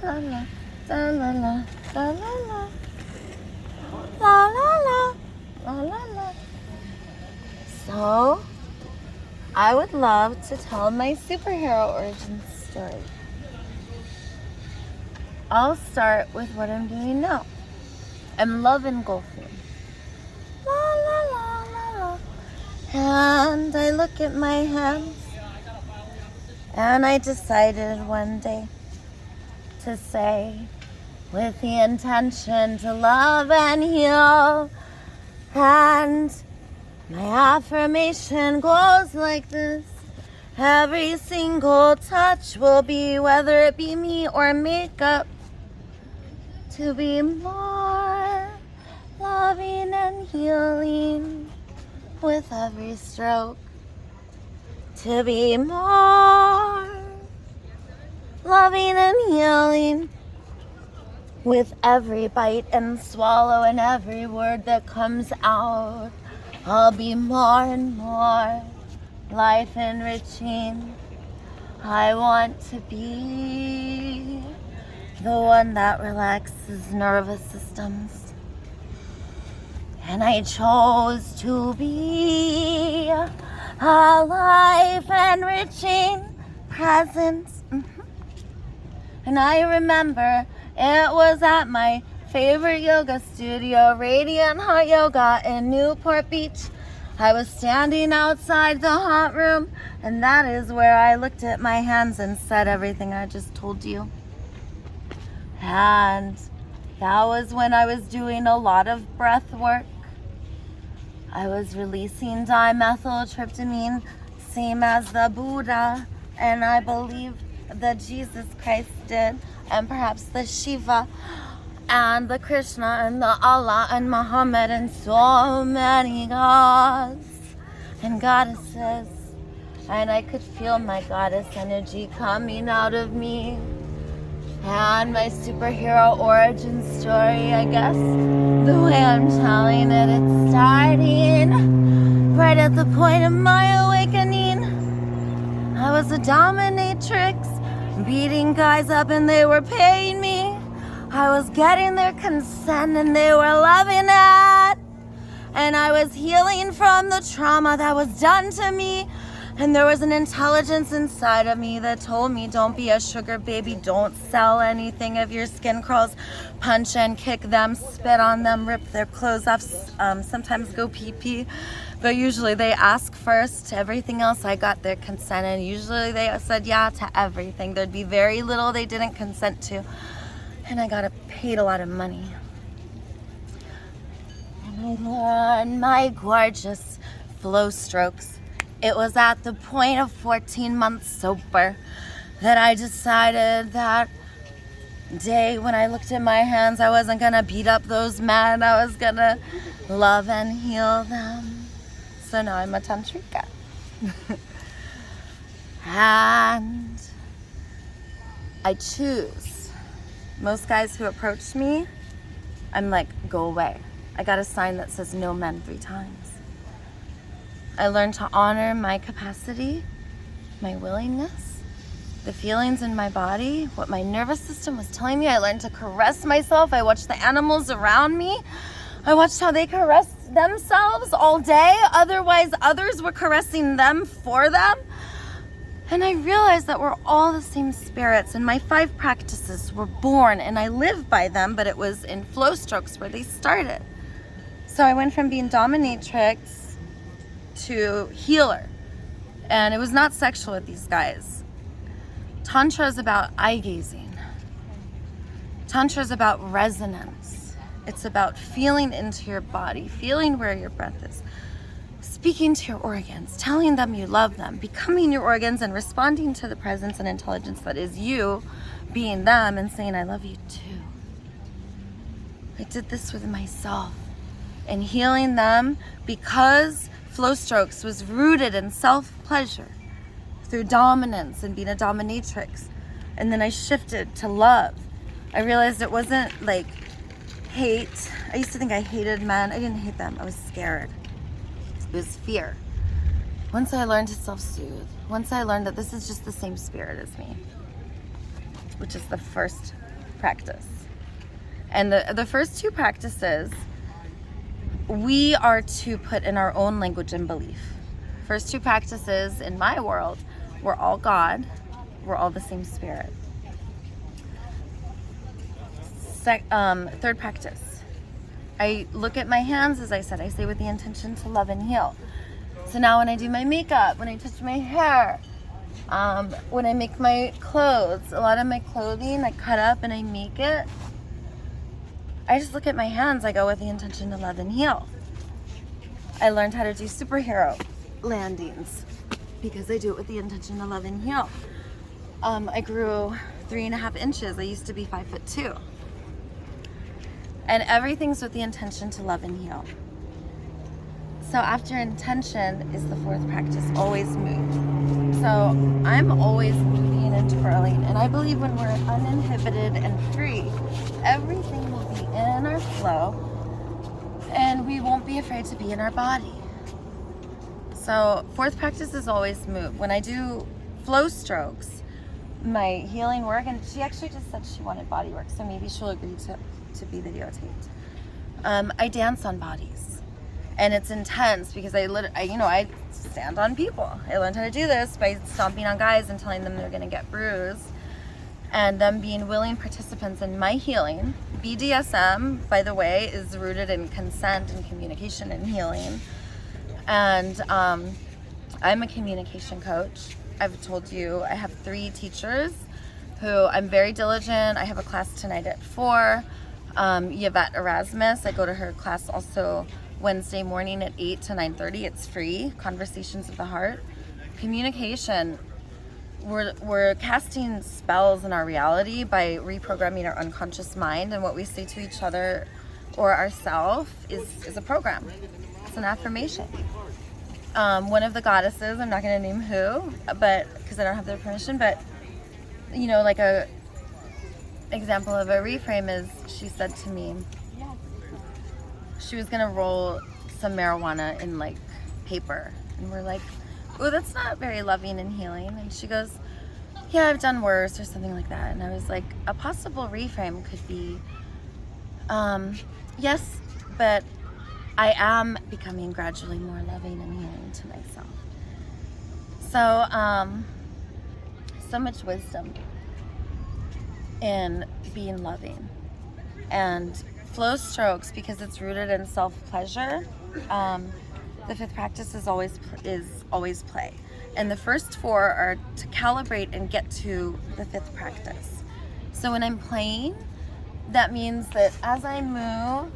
la la, da la la, da la la, la la la, la la la. So, I would love to tell my superhero origin story. I'll start with what I'm doing now. I'm love engulfing. La la la la la. And I look at my hands, and I decided one day to say, with the intention to love and heal. And my affirmation goes like this. Every single touch will be, whether it be me or makeup, to be more loving and healing with every stroke. To be more loving and healing with every bite and swallow and every word that comes out. I'll be more and more life enriching. I want to be the one that relaxes nervous systems. And I chose to be a life enriching presence. And I remember it was at my favorite yoga studio, Radiant Hot Yoga in Newport Beach. I was standing outside the hot room, and that is where I looked at my hands and said everything I just told you. And that was when I was doing a lot of breath work. I was releasing dimethyltryptamine, same as the Buddha, and I believe that Jesus Christ did, and perhaps the Shiva, and the Krishna, and the Allah, and Muhammad, and so many gods and goddesses. And I could feel my goddess energy coming out of me. And my superhero origin story, I guess, the way I'm telling it, it's starting right at the point of my awakening. I was a dominatrix, beating guys up and they were paying me. I was getting their consent and they were loving it. And I was healing from the trauma that was done to me. And there was an intelligence inside of me that told me, don't be a sugar baby, don't sell anything of your skin crawls, punch and kick them, spit on them, rip their clothes off, sometimes go pee-pee. But usually they ask first. Everything else I got their consent, and usually they said yeah to everything. There'd be very little they didn't consent to. And I got paid a lot of money. And I learned my gorgeous flow strokes. It was at the point of 14 months sober that I decided that day when I looked at my hands, I wasn't gonna beat up those men. I was gonna love and heal them. So now I'm a tantrika. And I choose. Most guys who approach me, I'm like, go away. I got a sign that says no men 3 times. I learned to honor my capacity, my willingness, the feelings in my body, what my nervous system was telling me. I learned to caress myself. I watched the animals around me. I watched how they caressed themselves all day. Otherwise, others were caressing them for them. And I realized that we're all the same spirits, and my 5 practices were born, and I live by them, but it was in flow strokes where they started. So I went from being dominatrix to healer, and it was not sexual with these guys. Tantra is about eye gazing. Tantra is about resonance. It's about feeling into your body, feeling where your breath is, speaking to your organs, telling them you love them, becoming your organs and responding to the presence and intelligence that is you, being them, and saying, I love you too. I did this with myself and healing them because flow strokes was rooted in self-pleasure through dominance and being a dominatrix. And then I shifted to love. I realized it wasn't like hate. I used to think I hated men. I didn't hate them. I was scared. It was fear. Once I learned to self-soothe, once I learned that this is just the same spirit as me, which is the first practice. And the first two practices, we are to put in our own language and belief. First two practices in my world, we're all God, we're all the same spirit. Third practice, I look at my hands, as I said, I say with the intention to love and heal. So now when I do my makeup, when I touch my hair, when I make my clothes, a lot of my clothing I cut up and I make it, I just look at my hands, I go with the intention to love and heal. I learned how to do superhero landings because I do it with the intention to love and heal. I grew 3.5 inches. I used to be 5'2". And everything's with the intention to love and heal. So after intention is the fourth practice, always move. So I'm always moving and twirling, and I believe when we're uninhibited and free, everything will be in our flow, and we won't be afraid to be in our body. So fourth practice is always move. When I do flow strokes, my healing work, and she actually just said she wanted body work, so maybe she'll agree to be videotaped. I dance on bodies, and it's intense because I stand on people. I learned how to do this by stomping on guys and telling them they're gonna get bruised, and them being willing participants in my healing. BDSM, by the way, is rooted in consent and communication and healing. And I'm a communication coach. I've told you I have 3 teachers who I'm very diligent. I have a class tonight at 4. Yvette Erasmus, I go to her class also Wednesday morning at 8 to 9:30. It's free, Conversations of the Heart. Communication, we're casting spells in our reality by reprogramming our unconscious mind, and what we say to each other or ourselves is a program. It's an affirmation. One of the goddesses, I'm not going to name who, but because I don't have their permission, but like a example of a reframe is, she said to me she was going to roll some marijuana in like paper, and we're like, oh, that's not very loving and healing. And she goes, yeah, I've done worse, or something like that. And I was like, a possible reframe could be, yes, but I am becoming gradually more loving and healing to myself. So, so much wisdom in being loving. And flow strokes, because it's rooted in self-pleasure, the fifth practice is always play. And the first 4 are to calibrate and get to the fifth practice. So when I'm playing, that means that as I move,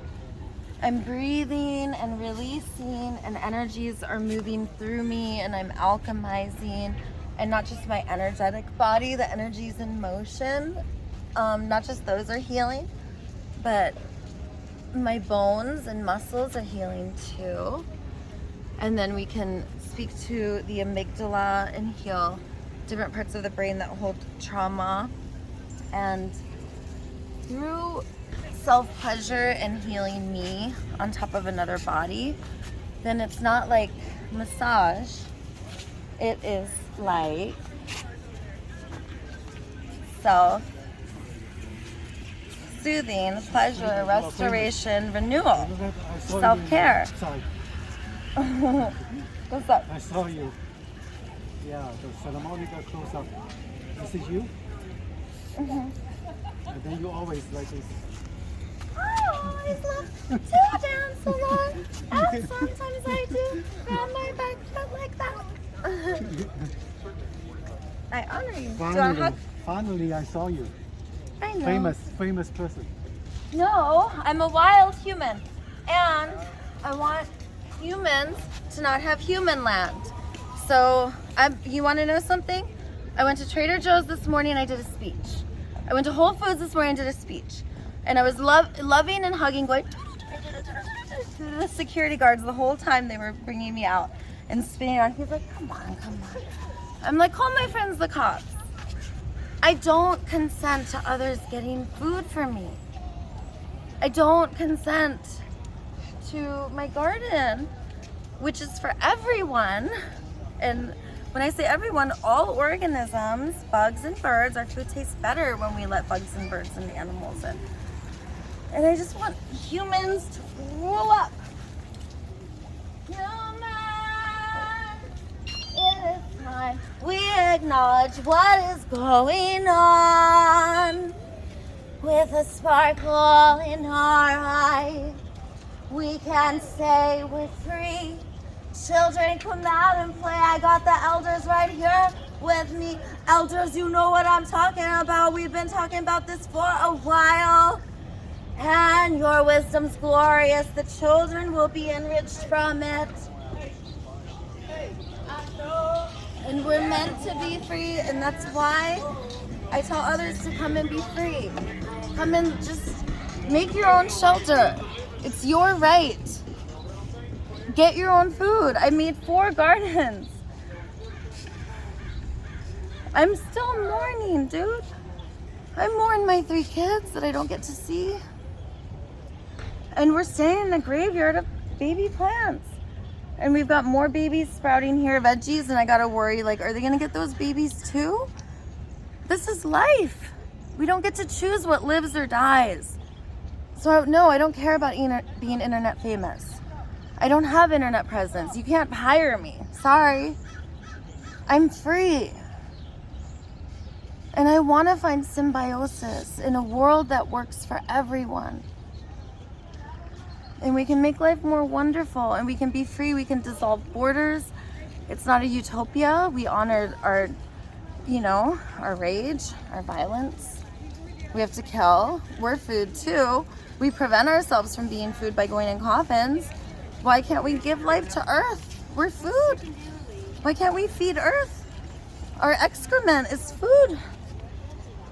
I'm breathing and releasing, and energies are moving through me, and I'm alchemizing, and not just my energetic body, the energies in motion, not just those are healing, but my bones and muscles are healing too. And then we can speak to the amygdala and heal different parts of the brain that hold trauma. And through self-pleasure and healing me on top of another body, then it's not like massage. It is like self-soothing, pleasure, restoration, renewal, self-care. What's up? I saw you. Yeah, the ceremonial close-up. This is you? Mm-hmm. And then you always like this. I always love to dance along, and sometimes I do grab my back foot like that. I honor you. Finally, I saw you. I know. Famous person. No, I'm a wild human, and I want humans to not have human land. So, you want to know something? I went to Trader Joe's this morning, I did a speech. I went to Whole Foods this morning, I did a speech. And I was loving and hugging, going to the security guards the whole time they were bringing me out and spinning around. He's like, come on. I'm like, call my friends the cops. I don't consent to others getting food for me. I don't consent to my garden, which is for everyone, and When I say everyone, all organisms, bugs and birds, our food tastes better when we let bugs and birds and animals in. And I just want humans to grow up. Human, it is time we acknowledge what is going on. With a sparkle in our eye, we can say we're free. Children, come out and play. I got the elders right here with me. Elders, you know what I'm talking about. We've been talking about this for a while. And your wisdom's glorious. The children will be enriched from it. And we're meant to be free, and that's why I tell others to come and be free. Come and just make your own shelter. It's your right. Get your own food. I made 4 gardens. I'm still mourning, dude. I mourn my 3 kids that I don't get to see. And we're staying in a graveyard of baby plants. And we've got more babies sprouting here, veggies, and I gotta worry, like, are they gonna get those babies too? This is life. We don't get to choose what lives or dies. So no, I don't care about being internet famous. I don't have internet presence. You can't hire me. Sorry. I'm free. And I want to find symbiosis in a world that works for everyone. And we can make life more wonderful, and we can be free. We can dissolve borders. It's not a utopia. We honor our, our rage, our violence. We have to kill. We're food too. We prevent ourselves from being food by going in coffins. Why can't we give life to Earth? We're food. Why can't we feed Earth? Our excrement is food.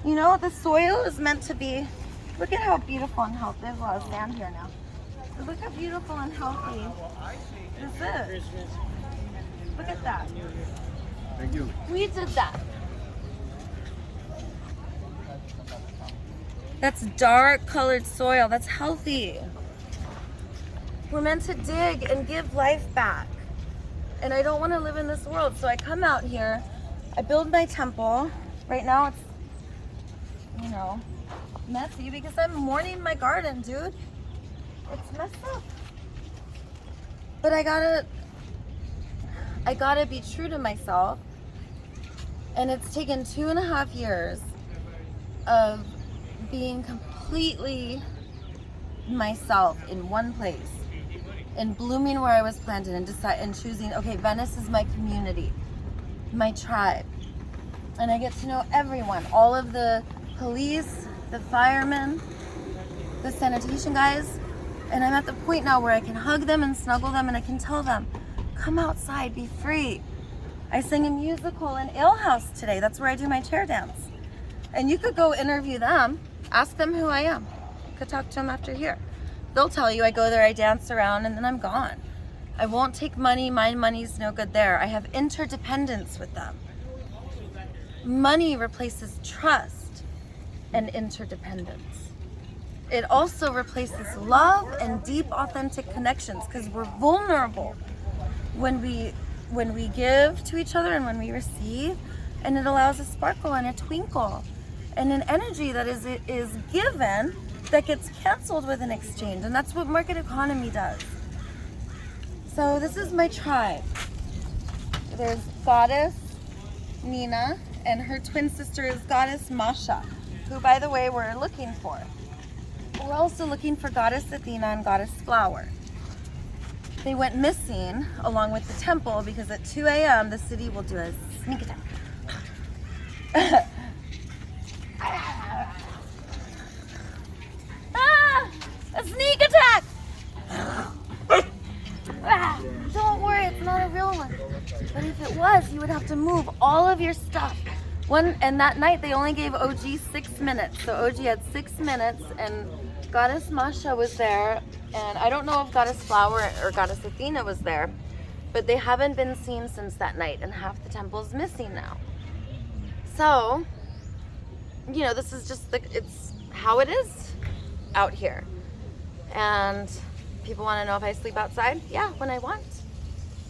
The soil is meant to be, look at how beautiful and healthy, there's a lot of sand here now. But look how beautiful and healthy this is. Look at that. Thank you. We did that. That's dark colored soil, that's healthy. We're meant to dig and give life back. And I don't want to live in this world, so I come out here, I build my temple. Right now it's, messy because I'm mourning my garden, dude. It's messed up. But I gotta be true to myself. And it's taken 2.5 years of being completely myself in one place. And blooming where I was planted and choosing, okay, Venice is my community, my tribe. And I get to know everyone, all of the police, the firemen, the sanitation guys. And I'm at the point now where I can hug them and snuggle them, and I can tell them, come outside, be free. I sang a musical in Ale House today. That's where I do my chair dance. And you could go interview them, ask them who I am. You could talk to them after here. They'll tell you I go there, I dance around, and then I'm gone. I won't take money. My money's no good there. I have interdependence with them. Money replaces trust and interdependence. It also replaces love and deep, authentic connections, because we're vulnerable when we give to each other and when we receive, and it allows a sparkle and a twinkle and an energy that is given that gets canceled with an exchange. And that's what market economy does. So this is my tribe. There's Goddess Nina, and her twin sister is Goddess Masha, who, by the way, we're looking for. We're also looking for Goddess Athena and Goddess Flower. They went missing along with the temple because at 2 a.m. the city will do a sneak attack. A sneak attack! Don't worry, it's not a real one. But if it was, you would have to move all of your stuff. And that night they only gave OG 6 minutes. So OG had 6 minutes, and Goddess Masha was there. And I don't know if Goddess Flower or Goddess Athena was there, but they haven't been seen since that night, and half the temple's missing now. So, this is just it's how it is out here. And people want to know if I sleep outside. Yeah, when I want.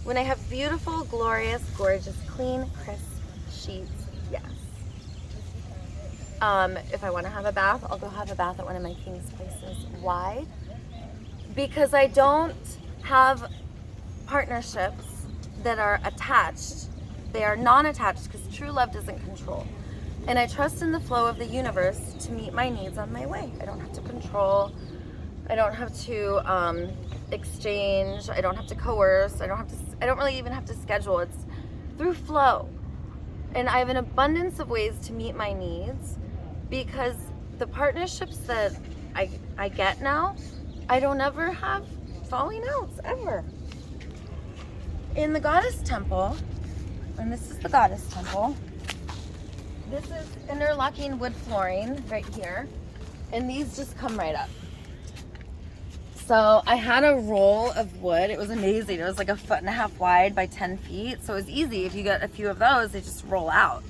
When I have beautiful, glorious, gorgeous, clean, crisp sheets, yes. If I want to have a bath, I'll go have a bath at one of my king's places. Why? Because I don't have partnerships that are attached. They are non-attached because true love doesn't control. And I trust in the flow of the universe to meet my needs on my way. I don't have to control. I don't have to exchange. I don't have to coerce. I don't really even have to schedule. It's through flow. And I have an abundance of ways to meet my needs because the partnerships that I get now, I don't ever have falling outs, ever. In the goddess temple, and this is the goddess temple, this is interlocking wood flooring right here, and these just come right up. So I had a roll of wood. It was amazing. It was like 1.5 feet wide by 10 feet. So it was easy. If you get a few of those, they just roll out.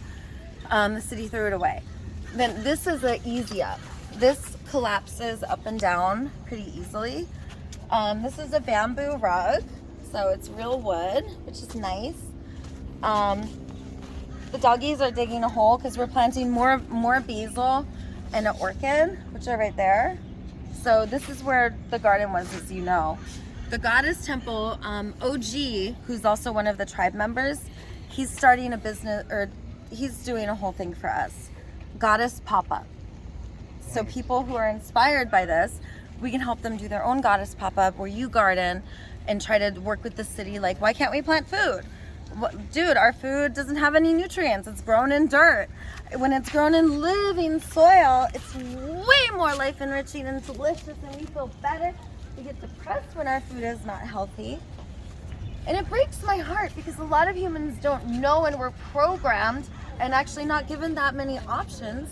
The city threw it away. Then this is an easy up. This collapses up and down pretty easily. This is a bamboo rug. So it's real wood, which is nice. The doggies are digging a hole because we're planting more basil and an orchid, which are right there. So this is where the garden was, as you know. The goddess temple, OG, who's also one of the tribe members, he's starting a business, or he's doing a whole thing for us. Goddess pop-up. So people who are inspired by this, we can help them do their own goddess pop-up where you garden and try to work with the city. Like, why can't we plant food? Dude, our food doesn't have any nutrients. It's grown in dirt. When it's grown in living soil, it's way more life enriching and delicious, and we feel better. We get depressed when our food is not healthy. And it breaks my heart because a lot of humans don't know, and we're programmed and actually not given that many options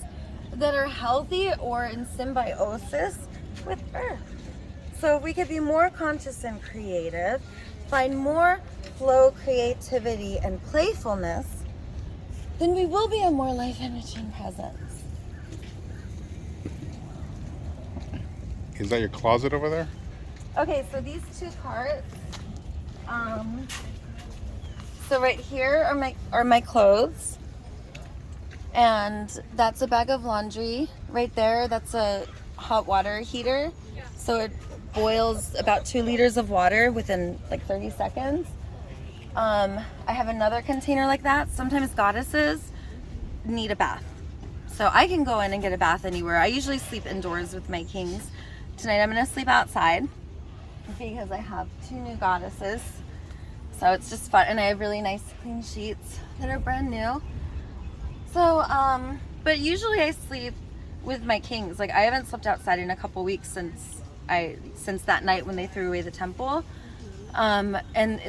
that are healthy or in symbiosis with Earth. So if we could be more conscious and creative, find more flow, creativity, and playfulness, then we will be a more life-enriching presence. Is that your closet over there? Okay, so these two carts, so right here are my clothes, and that's a bag of laundry. Right there, that's a hot water heater, so it boils about 2 liters of water within like 30 seconds. I have another container like that. Sometimes goddesses need a bath, so I can go in and get a bath anywhere. I usually sleep indoors with my kings. Tonight I'm gonna sleep outside because I have 2 new goddesses, so it's just fun, and I have really nice clean sheets that are brand new. So but usually I sleep with my kings. Like, I haven't slept outside in a couple weeks since that night when they threw away the temple. And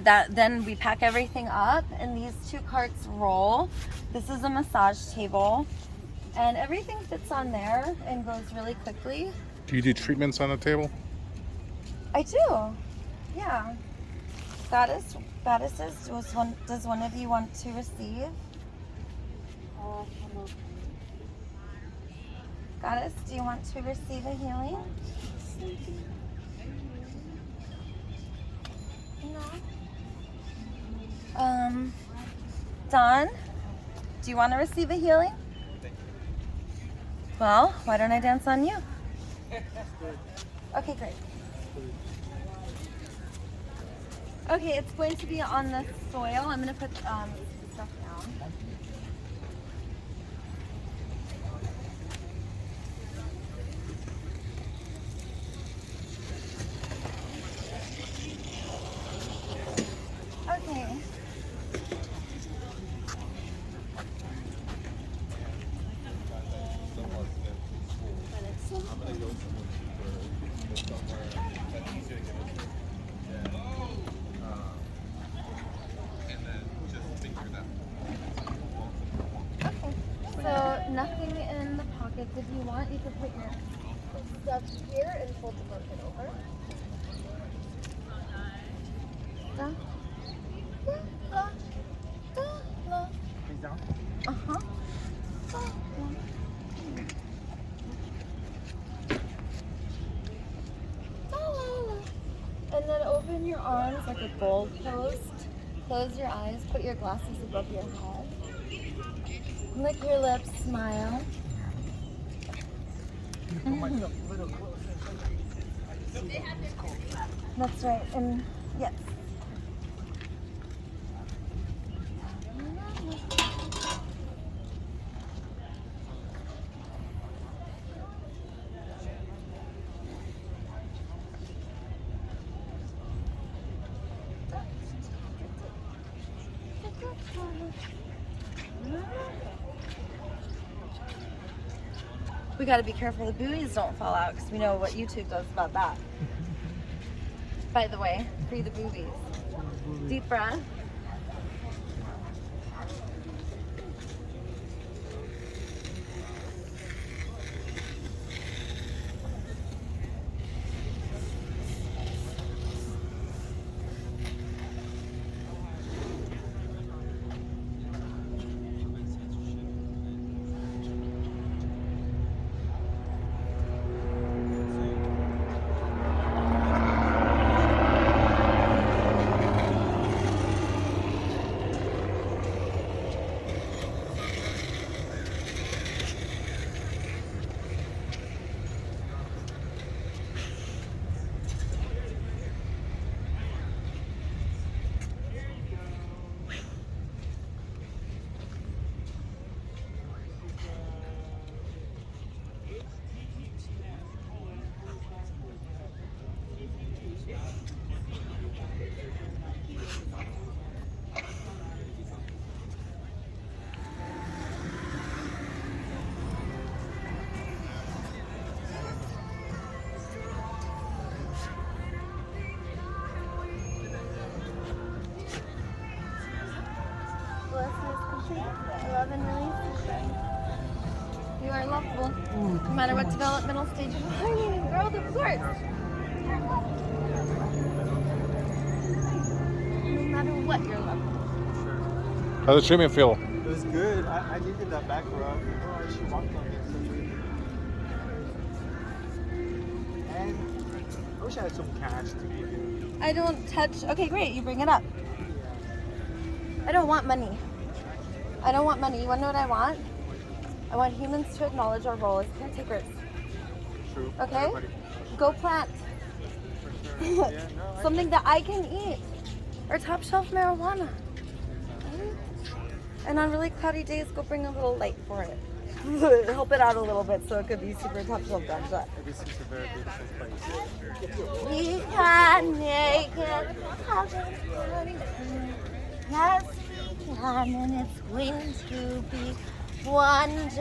then we pack everything up, and these 2 carts roll. This is a massage table, and everything fits on there and goes really quickly. Do you do treatments on the table? I do, yeah. Goddesses, does one of you want to receive? Goddess, do you want to receive a healing? No. Dawn, do you want to receive a healing? Well, why don't I dance on you? Okay, great. Okay, it's going to be on the soil. I'm going to put stuff down. Okay. So nothing in the pockets. If you want, you can put your stuff here and fold the blanket over. Down. Uh-huh. And then open your arms like a goal post close your eyes, put your glasses above your head. Lick your lips, smile. That's right, and yes. We gotta be careful the buoys don't fall out because we know what YouTube does about that. By the way, free the boobies. Deep breath. Love and release. You are lovable, no matter what developmental stage of learning and growth, of course. No matter what you're lovable. How's the treatment feel? It was good. I needed that back rub. Oh, she walked on it. And I wish I had some cash to give you. I don't touch. Okay, great. You bring it up. I don't want money. I don't want money. You want to know what I want? I want humans to acknowledge our role as caretakers. True. Okay? Everybody. Go plant. Yeah, no, Something that I can eat. Or top shelf marijuana. Right? And on really cloudy days, go bring a little light for it. Help it out a little bit so it could be super top shelf ganja. This is a very beautiful place. We can make it happen. Yes, we can, and it's going to be wonderful.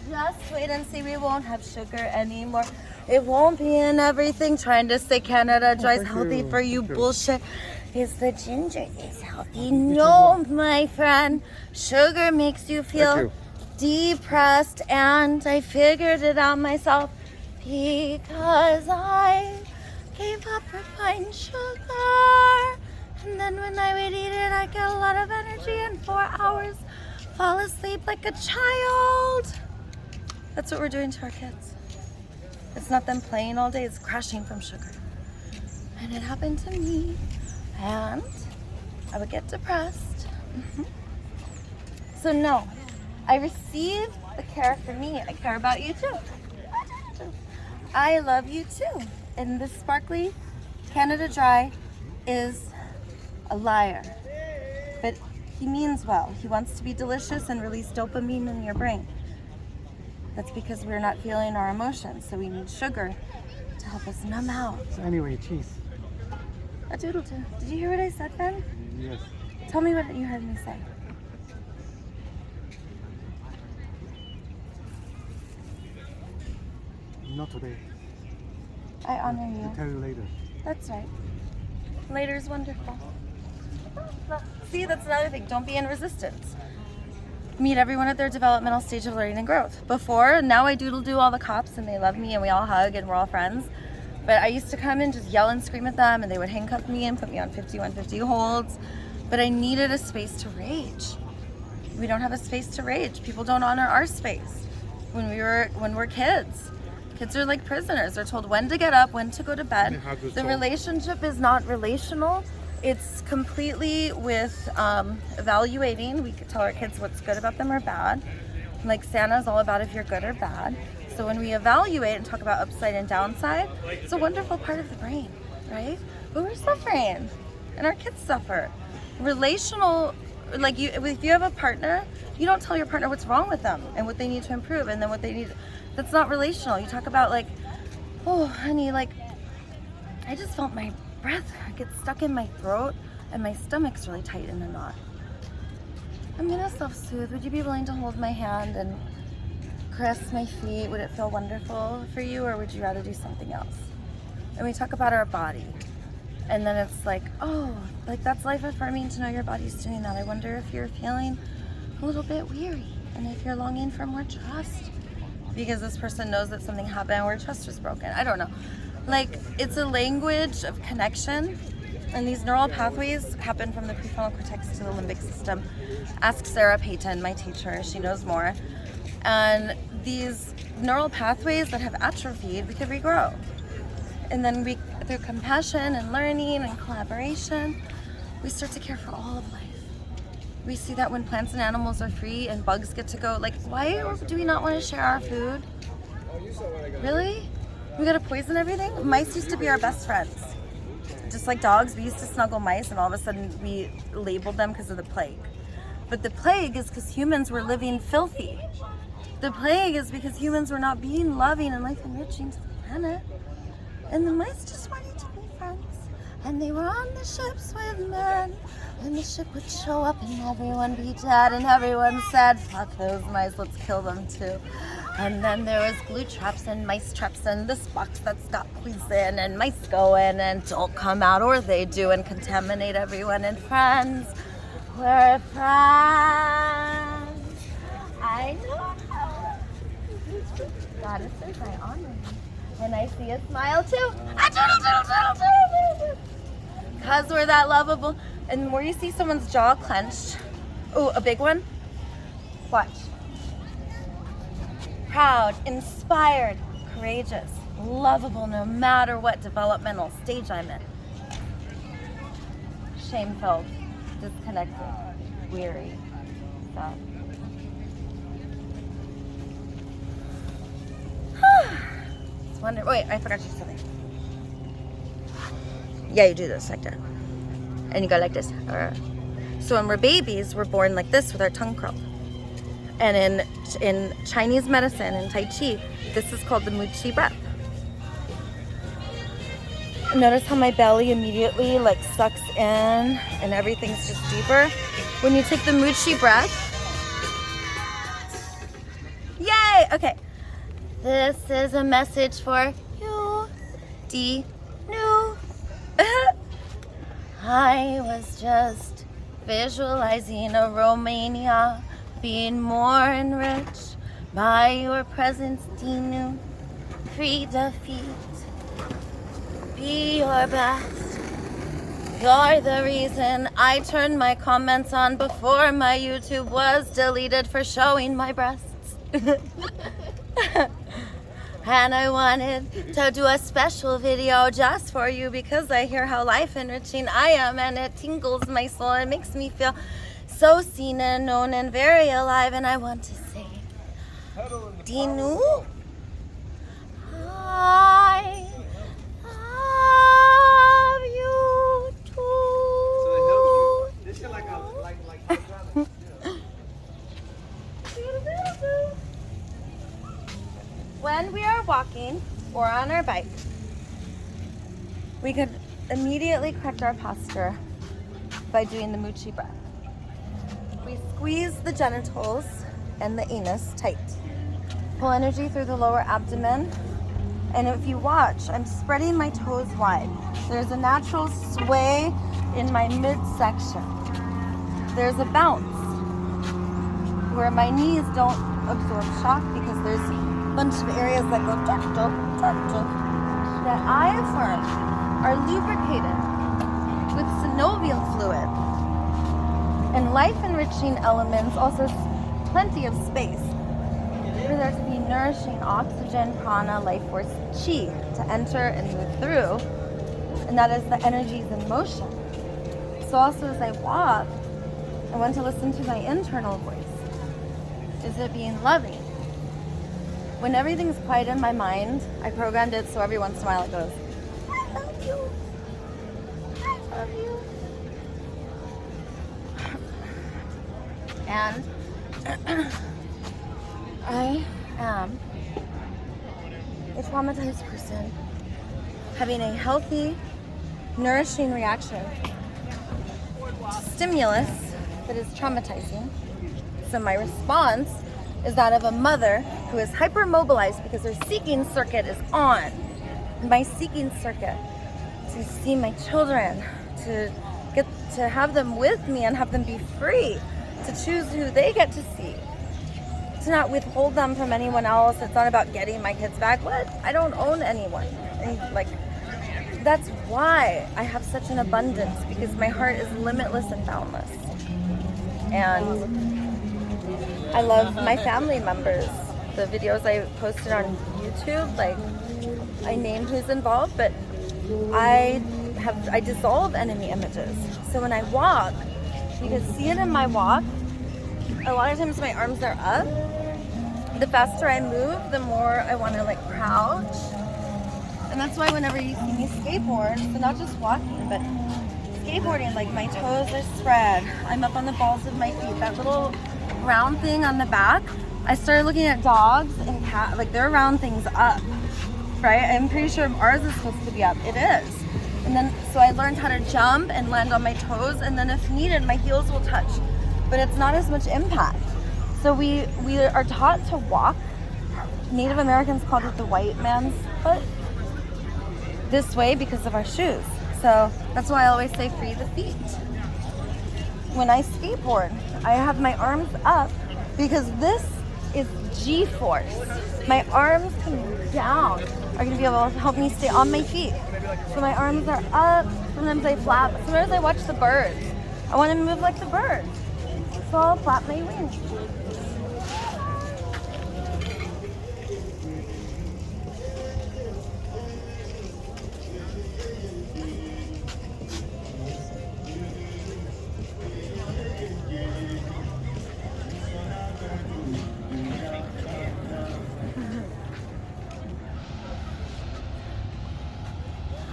Just wait and see, we won't have sugar anymore. It won't be in everything trying to say Canada Dry's healthy for you bullshit. Is the ginger is healthy? No, my friend. Sugar makes you feel depressed, and I figured it out myself because I gave up refined sugar. And then when I would eat it, I get a lot of energy in 4 hours, fall asleep like a child. That's what we're doing to our kids. It's not them playing all day, it's crashing from sugar. And it happened to me. And I would get depressed. So no, I receive the care for me. I care about you too. I love you too. And this sparkly Canada Dry is a liar. But he means well. He wants to be delicious and release dopamine in your brain. That's because we're not feeling our emotions. So we need sugar to help us numb out. So anyway, cheese. A doodle do. Did you hear what I said, Ben? Yes. Tell me what you heard me say. Not today. I honor I'll you. tell you later. That's right. Later's wonderful. See, that's another thing. Don't be in resistance. Meet everyone at their developmental stage of learning and growth. Before, now I doodle do all the cops and they love me and we all hug and we're all friends. But I used to come and just yell and scream at them and they would handcuff me and put me on 5150 holds. But I needed a space to rage. We don't have a space to rage. People don't honor our space when we're kids. Kids are like prisoners. They're told when to get up, when to go to bed. hugs The relationship is not relational. It's completely with evaluating. We could tell our kids what's good about them or bad. Like Santa's all about if you're good or bad. So when we evaluate and talk about upside and downside, it's a wonderful part of the brain, right? But we're suffering, and our kids suffer. Relational, like if you have a partner, you don't tell your partner what's wrong with them and what they need to improve and then what they need. That's not relational. You talk about like, oh honey, like I just felt my breath get stuck in my throat and my stomach's really tight in a knot. I'm gonna self-soothe. Would you be willing to hold my hand and caress my feet? Would it feel wonderful for you, or would you rather do something else? And we talk about our body. And then it's like, oh, like that's life affirming to know your body's doing that. I wonder if you're feeling a little bit weary and if you're longing for more trust because this person knows that something happened where trust was broken. I don't know. Like, it's a language of connection, and these neural pathways happen from the prefrontal cortex to the limbic system. Ask Sarah Payton, my teacher, she knows more. And these neural pathways that have atrophied, we could regrow. And then we, through compassion and learning and collaboration, we start to care for all of life. We see that when plants and animals are free and bugs get to go, like, why do we not want to share our food? Really? We gotta poison everything? Mice used to be our best friends. Just like dogs, we used to snuggle mice, and all of a sudden we labeled them because of the plague. But the plague is because humans were living filthy. The plague is because humans were not being loving and life enriching to the planet. And the mice just wanted to be friends. And they were on the ships with men. And the ship would show up and everyone be dead. And everyone said, fuck those mice, let's kill them too. And then there was glue traps and mice traps and this box that's got poison. And mice go in and don't come out, or they do, and contaminate everyone. And friends, we're friends. I know. Goddesses, I honor you. And I see a smile too. Because we're that lovable. And where you see someone's jaw clenched, oh, a big one, watch. Proud, inspired, courageous, lovable no matter what developmental stage I'm in. Shame-filled, disconnected, weary, sad. Wait, I forgot to do something. Yeah, you do this like that. And you go like this. So when we're babies, we're born like this with our tongue curled. And in Chinese medicine and Tai Chi, this is called the Mu-Chi breath. Notice how my belly immediately like sucks in and everything's just deeper. When you take the Mu-Chi breath, yay! Okay. This is a message for you, new. I was just visualizing a Romania being more enriched by your presence, Dinu. Free defeat. Be your best. You're the reason I turned my comments on before my YouTube was deleted for showing my breasts. And I wanted to do a special video just for you because I hear how life enriching I am, and it tingles my soul and makes me feel so seen and known and very alive. And I want to say, Dinu, I love you too. When we are walking or on our bike, we could immediately correct our posture by doing the Mu-Chi breath. We squeeze the genitals and the anus tight. Pull energy through the lower abdomen. And if you watch, I'm spreading my toes wide. There's a natural sway in my midsection. There's a bounce where my knees don't absorb shock because there's bunch of areas that go that I affirm are lubricated with synovial fluid and life enriching elements, also plenty of space. for there to be nourishing oxygen, prana, life force, chi to enter and move through. And that is the energies in motion. So also as I walk, I want to listen to my internal voice. Is it being loving? When everything's quiet in my mind, I programmed it so every once in a while it goes, I love you. I love you. And I am a traumatized person having a healthy, nourishing reaction to stimulus that is traumatizing. So my response is that of a mother who is hypermobilized because her seeking circuit is on. My seeking circuit to see my children, to get to have them with me and have them be free, to choose who they get to see, to not withhold them from anyone else. It's not about getting my kids back. What? I don't own anyone. And like, that's why I have such an abundance, because my heart is limitless and boundless. And I love my family members. The videos I posted on YouTube, like, I named who's involved, but I dissolve enemy images. So when I walk, you can see it in my walk. A lot of times my arms are up. The faster I move, the more I want to like crouch. And that's why whenever you see me skateboard, so not just walking, but skateboarding, like my toes are spread. I'm up on the balls of my feet. That little round thing on the back, I started looking at dogs and cats, like their round things up, right? I'm pretty sure ours is supposed to be up. It is. And then, so I learned how to jump and land on my toes, and then if needed, my heels will touch. But it's not as much impact. So we are taught to walk. Native Americans called it the white man's foot. This way because of our shoes. So that's why I always say free the feet. When I skateboard, I have my arms up because this is G-force. My arms coming down are gonna be able to help me stay on my feet. So my arms are up, sometimes I flap, sometimes I watch the birds. I wanna move like the birds. So I'll flap my wings.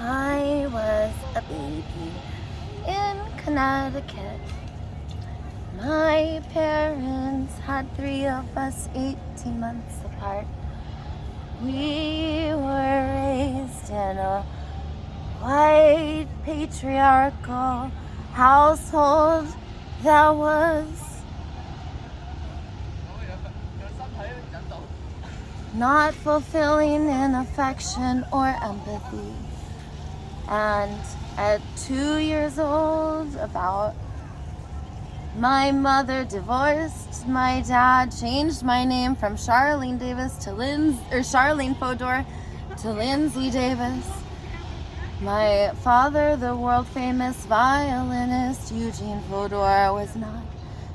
I was a baby in Connecticut. My parents had 3 of us 18 months apart. We were raised in a white patriarchal household that was not fulfilling in affection or empathy. And at 2 years old, my mother divorced. My dad changed my name from Charlene Davis to Charlene Fodor to Lindsay Davis. My father, the world famous violinist Eugene Fodor, was not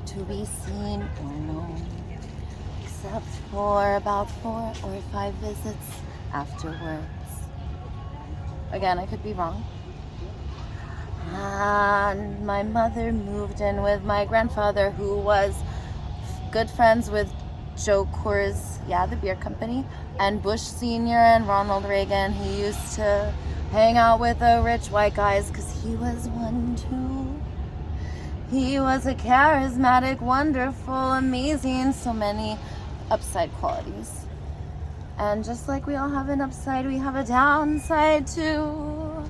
to be seen or known, except for about 4 or 5 visits afterwards. Again, I could be wrong. And my mother moved in with my grandfather, who was good friends with Joe Coors, the beer company, and Bush Sr. and Ronald Reagan. He used to hang out with the rich white guys because he was one too. He was a charismatic, wonderful, amazing, so many upside qualities. And just like we all have an upside, we have a downside too.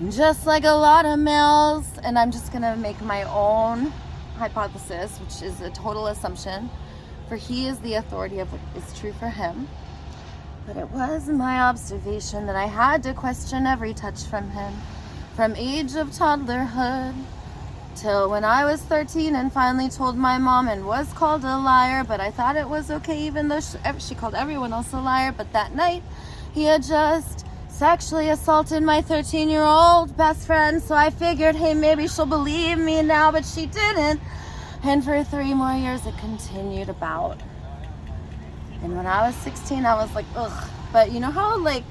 Just like a lot of males, and I'm just gonna make my own hypothesis, which is a total assumption, for he is the authority of what is true for him. But it was my observation that I had to question every touch from him, from age of toddlerhood till when I was 13 and finally told my mom and was called a liar, but I thought it was okay even though she called everyone else a liar. But that night, he had just sexually assaulted my 13-year-old best friend, so I figured, hey, maybe she'll believe me now, but she didn't. And for 3 more years, it continued about. And when I was 16, I was like, ugh. But you know how like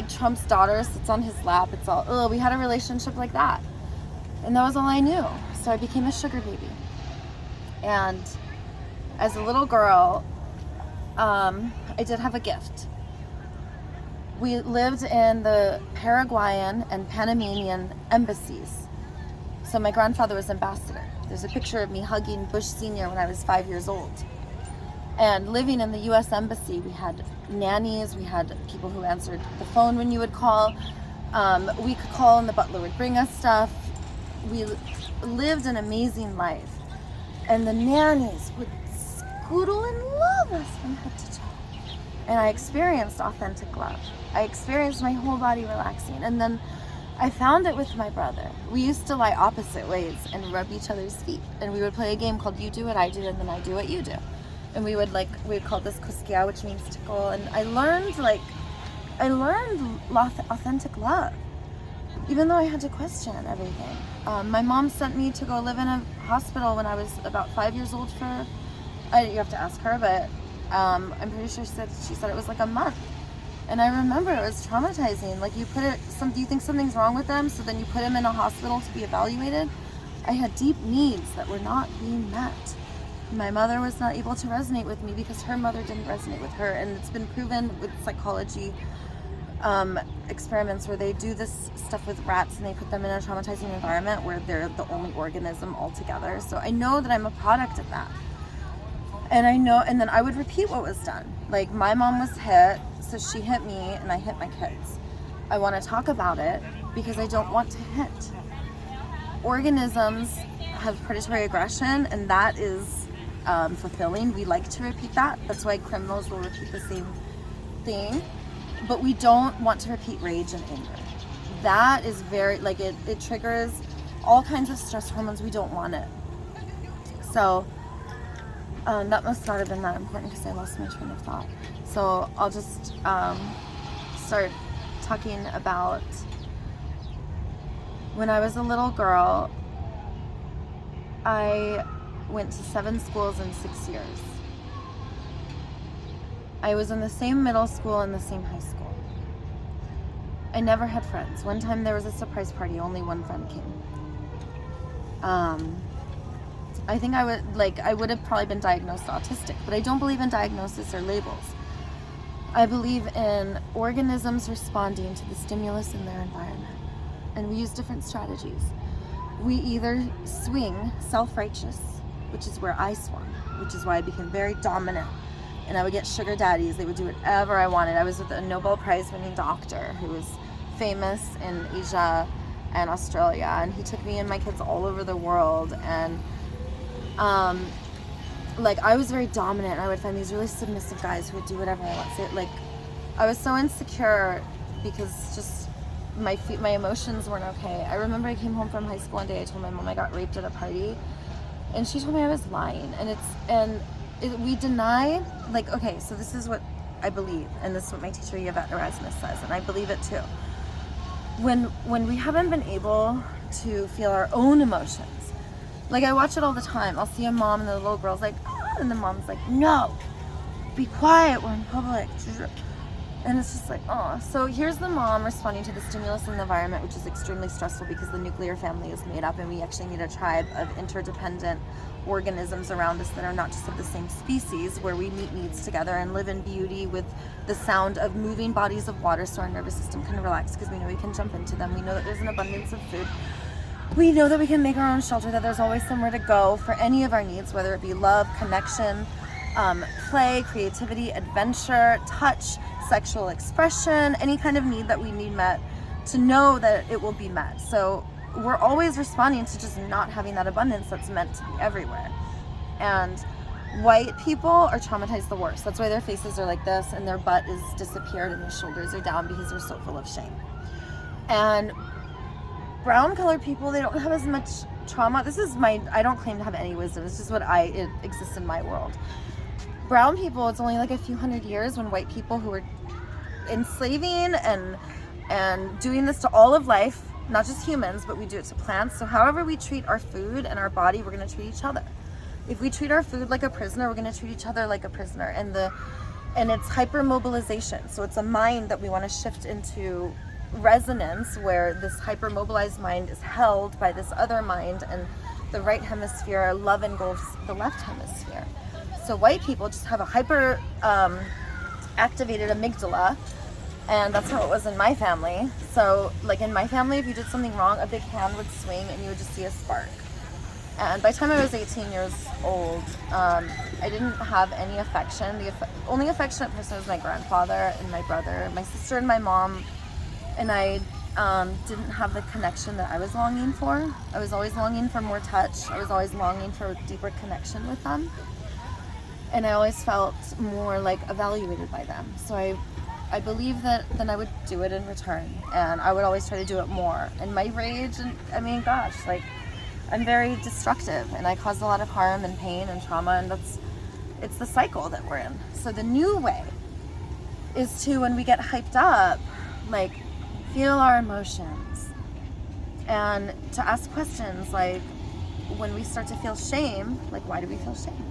Trump's daughter sits on his lap? It's all, ugh, we had a relationship like that. And that was all I knew. So I became a sugar baby. And as a little girl, I did have a gift. We lived in the Paraguayan and Panamanian embassies. So my grandfather was ambassador. There's a picture of me hugging Bush Sr. when I was 5 years old. And living in the U.S. Embassy, we had nannies, we had people who answered the phone when you would call. We could call and the butler would bring us stuff. We lived an amazing life. And the nannies would scoodle and love us from head to toe. And I experienced authentic love. I experienced my whole body relaxing. And then I found it with my brother. We used to lie opposite ways and rub each other's feet. And we would play a game called You Do What I Do, and then I Do What You Do. And we would call this cosquilla, which means tickle. And I learned authentic love, even though I had to question everything. My mom sent me to go live in a hospital when I was about 5 years old you have to ask her, but I'm pretty sure she said it was like a month. And I remember it was traumatizing. Like you think something's wrong with them, so then you put them in a hospital to be evaluated. I had deep needs that were not being met. My mother was not able to resonate with me because her mother didn't resonate with her. And it's been proven with psychology experiments where they do this stuff with rats and they put them in a traumatizing environment where they're the only organism altogether. So I know that I'm a product of that. And then I would repeat what was done. Like my mom was hit, so she hit me and I hit my kids. I want to talk about it because I don't want to hit. Organisms have predatory aggression, and that is fulfilling. We like to repeat that. That's why criminals will repeat the same thing. But we don't want to repeat rage and anger. That is very, it triggers all kinds of stress hormones. We don't want it. So that must not have been that important because I lost my train of thought. So I'll just start talking about when I was a little girl. I went to 7 schools in 6 years. I was in the same middle school and the same high school. I never had friends. One time there was a surprise party, only one friend came. I think I would have probably been diagnosed autistic, but I don't believe in diagnosis or labels. I believe in organisms responding to the stimulus in their environment. And we use different strategies. We either swing self-righteous, which is where I swung, which is why I became very dominant. And I would get sugar daddies. They would do whatever I wanted. I was with a Nobel Prize winning doctor who was famous in Asia and Australia. And he took me and my kids all over the world. And I was very dominant. I would find these really submissive guys who would do whatever I want. So, I was so insecure because just my emotions weren't okay. I remember I came home from high school one day. I told my mom I got raped at a party, and she told me I was lying. We deny, okay, so this is what I believe, and this is what my teacher Yvette Erasmus says, and I believe it too. When we haven't been able to feel our own emotions, I watch it all the time. I'll see a mom and the little girl's like, ah, and the mom's like, no, be quiet, we're in public. And it's just oh. So here's the mom responding to the stimulus in the environment, which is extremely stressful because the nuclear family is made up and we actually need a tribe of interdependent organisms around us that are not just of the same species, where we meet needs together and live in beauty with the sound of moving bodies of water so our nervous system can relax because we know we can jump into them. We know that there's an abundance of food. We know that we can make our own shelter, that there's always somewhere to go for any of our needs, whether it be love, connection, play, creativity, adventure, touch, sexual expression, any kind of need that we need met, to know that it will be met. So we're always responding to just not having that abundance that's meant to be everywhere. And white people are traumatized the worst. That's why their faces are like this and their butt is disappeared and their shoulders are down because they're so full of shame. And brown colored people, they don't have as much trauma. I don't claim to have any wisdom. It's just it exists in my world. Brown people, it's only a few hundred years when white people who were enslaving and doing this to all of life not just humans, but we do it to plants. So however we treat our food and our body, we're going to treat each other. If we treat our food like a prisoner, we're going to treat each other like a prisoner. And it's hypermobilization. So it's a mind that we want to shift into resonance, where this hypermobilized mind is held by this other mind, and the right hemisphere, love engulfs the left hemisphere. So white people just have a hyper activated amygdala, and that's how it was in my family. So like in my family, if you did something wrong, a big hand would swing and you would just see a spark. And by the time I was 18 years old, I didn't have any affection. The only affectionate person was my grandfather and my brother, my sister and my mom. And I didn't have the connection that I was longing for. I was always longing for more touch. I was always longing for a deeper connection with them. And I always felt more like evaluated by them. So I believe that then I would do it in return. And I would always try to do it more. And my rage, and I mean, gosh, like, I'm very destructive, and I cause a lot of harm and pain and trauma, and it's the cycle that we're in. So the new way is to, when we get hyped up, like, feel our emotions, and to ask questions like, when we start to feel shame, like, why do we feel shame?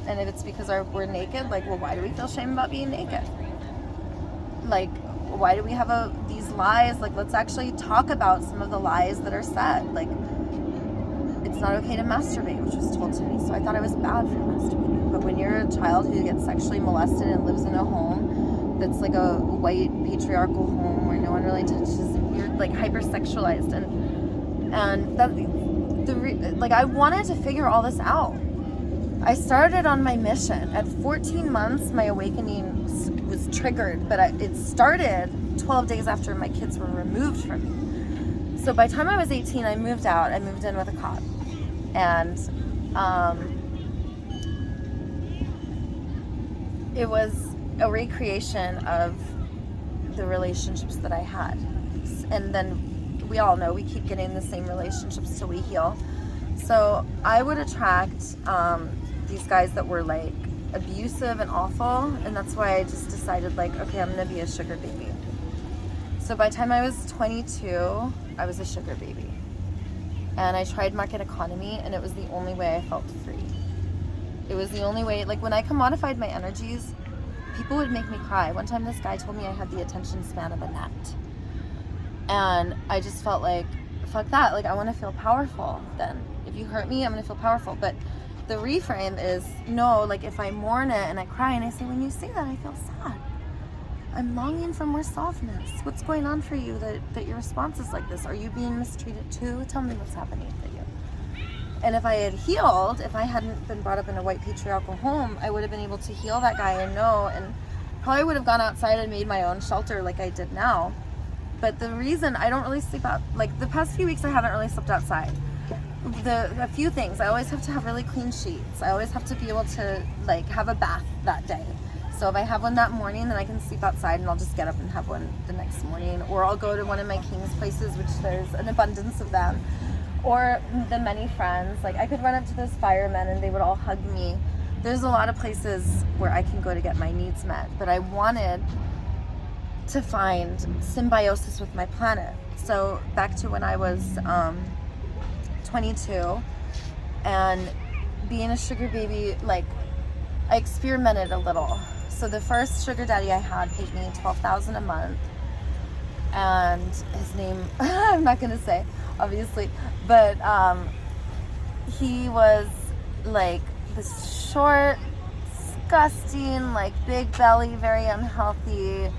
And if it's because we're naked, like, well, why do we feel shame about being naked? Like, why do we have these lies? Like, let's actually talk about some of the lies that are said. Like, it's not okay to masturbate, which was told to me. So I thought I was bad for masturbating. But when you're a child who gets sexually molested and lives in a home that's like a white patriarchal home where no one really touches, you're like hypersexualized, and that like I wanted to figure all this out. I started on my mission at 14 months. My awakening was triggered, but it started 12 days after my kids were removed from me. So by the time I was 18, I moved out. I moved in with a cop. And it was a recreation of the relationships that I had. And then we all know we keep getting the same relationships till we heal. So I would attract these guys that were like abusive and awful. And that's why I just decided, like, okay, I'm going to be a sugar baby. So by the time I was 22, I was a sugar baby. And I tried market economy, and it was the only way I felt free. It was the only way. Like, when I commodified my energies, people would make me cry. One time this guy told me I had the attention span of a gnat. And I just felt like, fuck that. Like, I want to feel powerful then. If you hurt me, I'm going to feel powerful. But the reframe is, no, like, if I mourn it and I cry and I say, when you say that, I feel sad. I'm longing for more softness. What's going on for you that your response is like this? Are you being mistreated too? Tell me what's happening for you. And if I had healed, if I hadn't been brought up in a white patriarchal home, I would have been able to heal that guy and know, and probably would have gone outside and made my own shelter like I did now. But the reason I don't really sleep out, like the past few weeks I haven't really slept outside. A few things, I always have to have really clean sheets. I always have to be able to like have a bath that day. So if I have one that morning, then I can sleep outside and I'll just get up and have one the next morning. Or I'll go to one of my King's places, which there's an abundance of them. Or the many friends. Like, I could run up to those firemen and they would all hug me. There's a lot of places where I can go to get my needs met. But I wanted to find symbiosis with my planet. So back to when I was 22 and being a sugar baby, like, I experimented a little. So the first sugar daddy I had paid me $12,000 a month, and his name I'm not gonna say, obviously, but he was like this short, disgusting, like big belly, very unhealthy,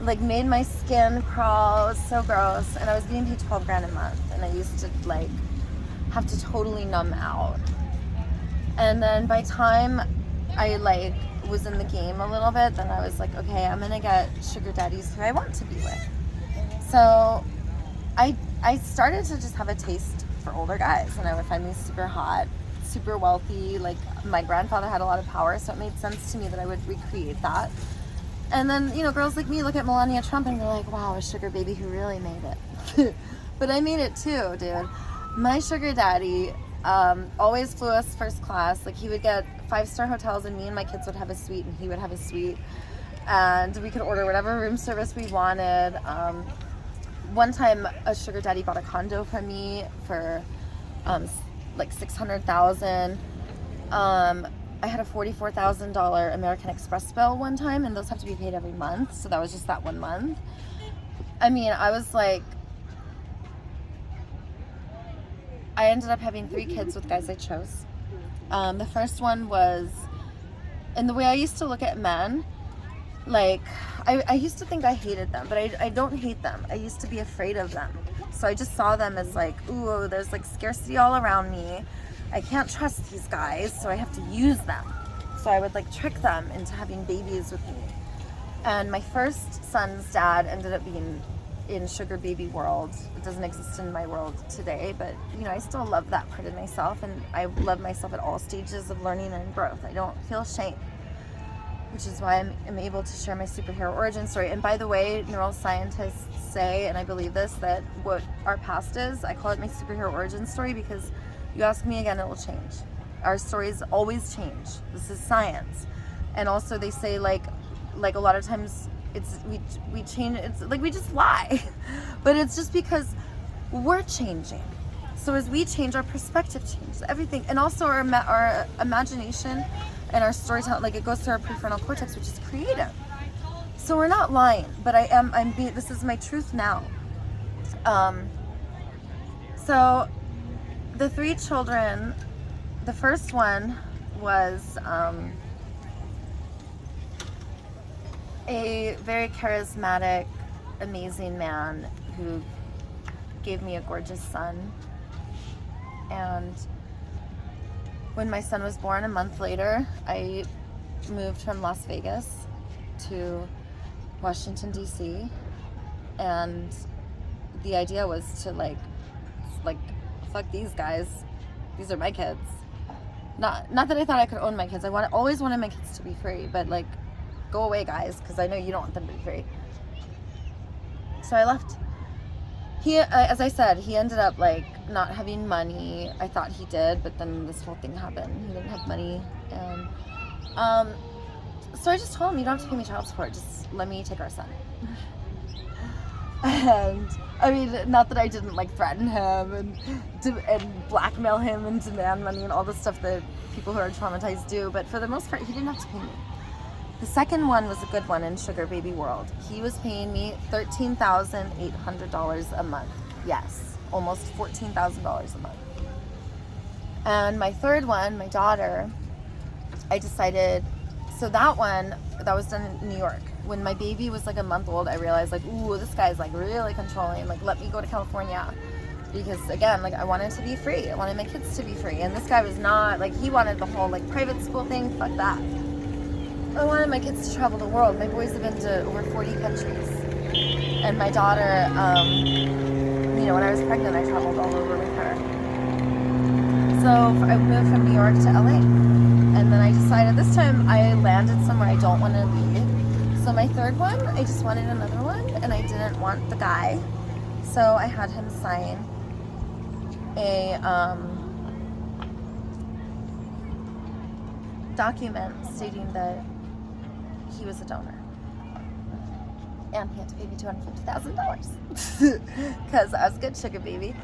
like made my skin crawl. It was so gross, and I was getting paid $12,000 a month, and I used to like have to totally numb out. And then by time I like was in the game a little bit, then I was like, okay, I'm gonna get sugar daddies who I want to be with. So I started to just have a taste for older guys, and I would find these super hot, super wealthy. Like, my grandfather had a lot of power, so it made sense to me that I would recreate that. And then, you know, girls like me look at Melania Trump and they're like, wow, a sugar baby who really made it. But I made it too, dude. My sugar daddy always flew us first class. Like, he would get 5-star hotels, and me and my kids would have a suite, and he would have a suite, and we could order whatever room service we wanted. one time a sugar daddy bought a condo from me for like $600,000. I had a $44,000 American Express bill one time, and those have to be paid every month. So that was just that 1 month. I mean, I was like, I ended up having 3 kids with guys I chose. The first one was, and the way I used to look at men, like, I used to think I hated them, but I don't hate them. I used to be afraid of them. So I just saw them as like, ooh, there's like scarcity all around me. I can't trust these guys, so I have to use them. So I would like trick them into having babies with me. And my first son's dad ended up being in sugar baby world. It doesn't exist in my world today, but you know, I still love that part of myself, and I love myself at all stages of learning and growth. I don't feel shame, which is why I'm able to share my superhero origin story. And by the way, neuroscientists say, and I believe this, that what our past is, I call it my superhero origin story, because you ask me again, it will change. Our stories always change. This is science. And also they say like a lot of times it's we change, it's like we just lie. But it's just because we're changing. So as we change, our perspective changes, everything. And also our imagination and our storytelling, like it goes through our prefrontal cortex, which is creative. So we're not lying, but this is my truth now. So the 3 children, the first one was a very charismatic, amazing man who gave me a gorgeous son. And when my son was born, a month later, I moved from Las Vegas to Washington, D.C. And the idea was to like, fuck these guys. These are my kids. Not that I thought I could own my kids. I always wanted my kids to be free, but like, go away, guys, because I know you don't want them to be free. So I left. He, as I said, he ended up like not having money. I thought he did, but then this whole thing happened. He didn't have money, and so I just told him, you don't have to pay me child support. Just let me take our son. And I mean, not that I didn't like threaten him and blackmail him and demand money and all the stuff that people who are traumatized do, but for the most part, he didn't have to pay me. The second one was a good one in sugar baby world. He was paying me $13,800 a month. Yes, almost $14,000 a month. And my third one, my daughter, I decided, so that one, that was done in New York. When my baby was like a month old, I realized like, ooh, this guy's like really controlling. Like, let me go to California. Because again, like I wanted to be free. I wanted my kids to be free. And this guy was not, like he wanted the whole like private school thing. Fuck that. I wanted my kids to travel the world. My boys have been to over 40 countries. And my daughter, you know, when I was pregnant, I traveled all over with her. So I moved from New York to LA. And then I decided this time I landed somewhere I don't want to leave. So my third one, I just wanted another one, and I didn't want the guy. So I had him sign a document stating that he was a donor. And he had to pay me $250,000 because I was a good sugar baby.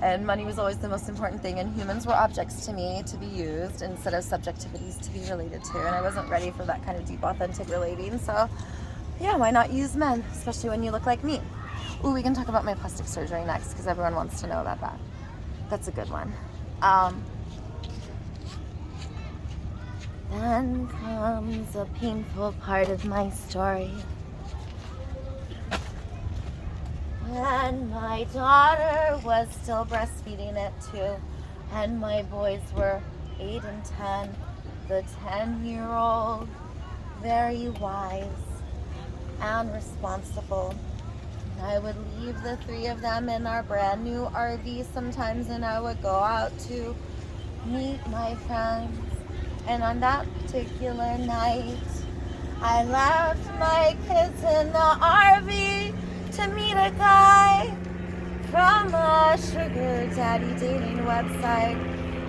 And money was always the most important thing, and humans were objects to me to be used instead of subjectivities to be related to. And I wasn't ready for that kind of deep, authentic relating. So, yeah, why not use men, especially when you look like me? Ooh, we can talk about my plastic surgery next because everyone wants to know about that. That's a good one. Then comes a painful part of my story. And my daughter was still breastfeeding it too. And my boys were 8 and 10. The 10-year-old, very wise and responsible. I would leave the 3 of them in our brand new RV sometimes, and I would go out to meet my friends. And on that particular night, I left my kids in the RV to meet a guy from a sugar daddy dating website.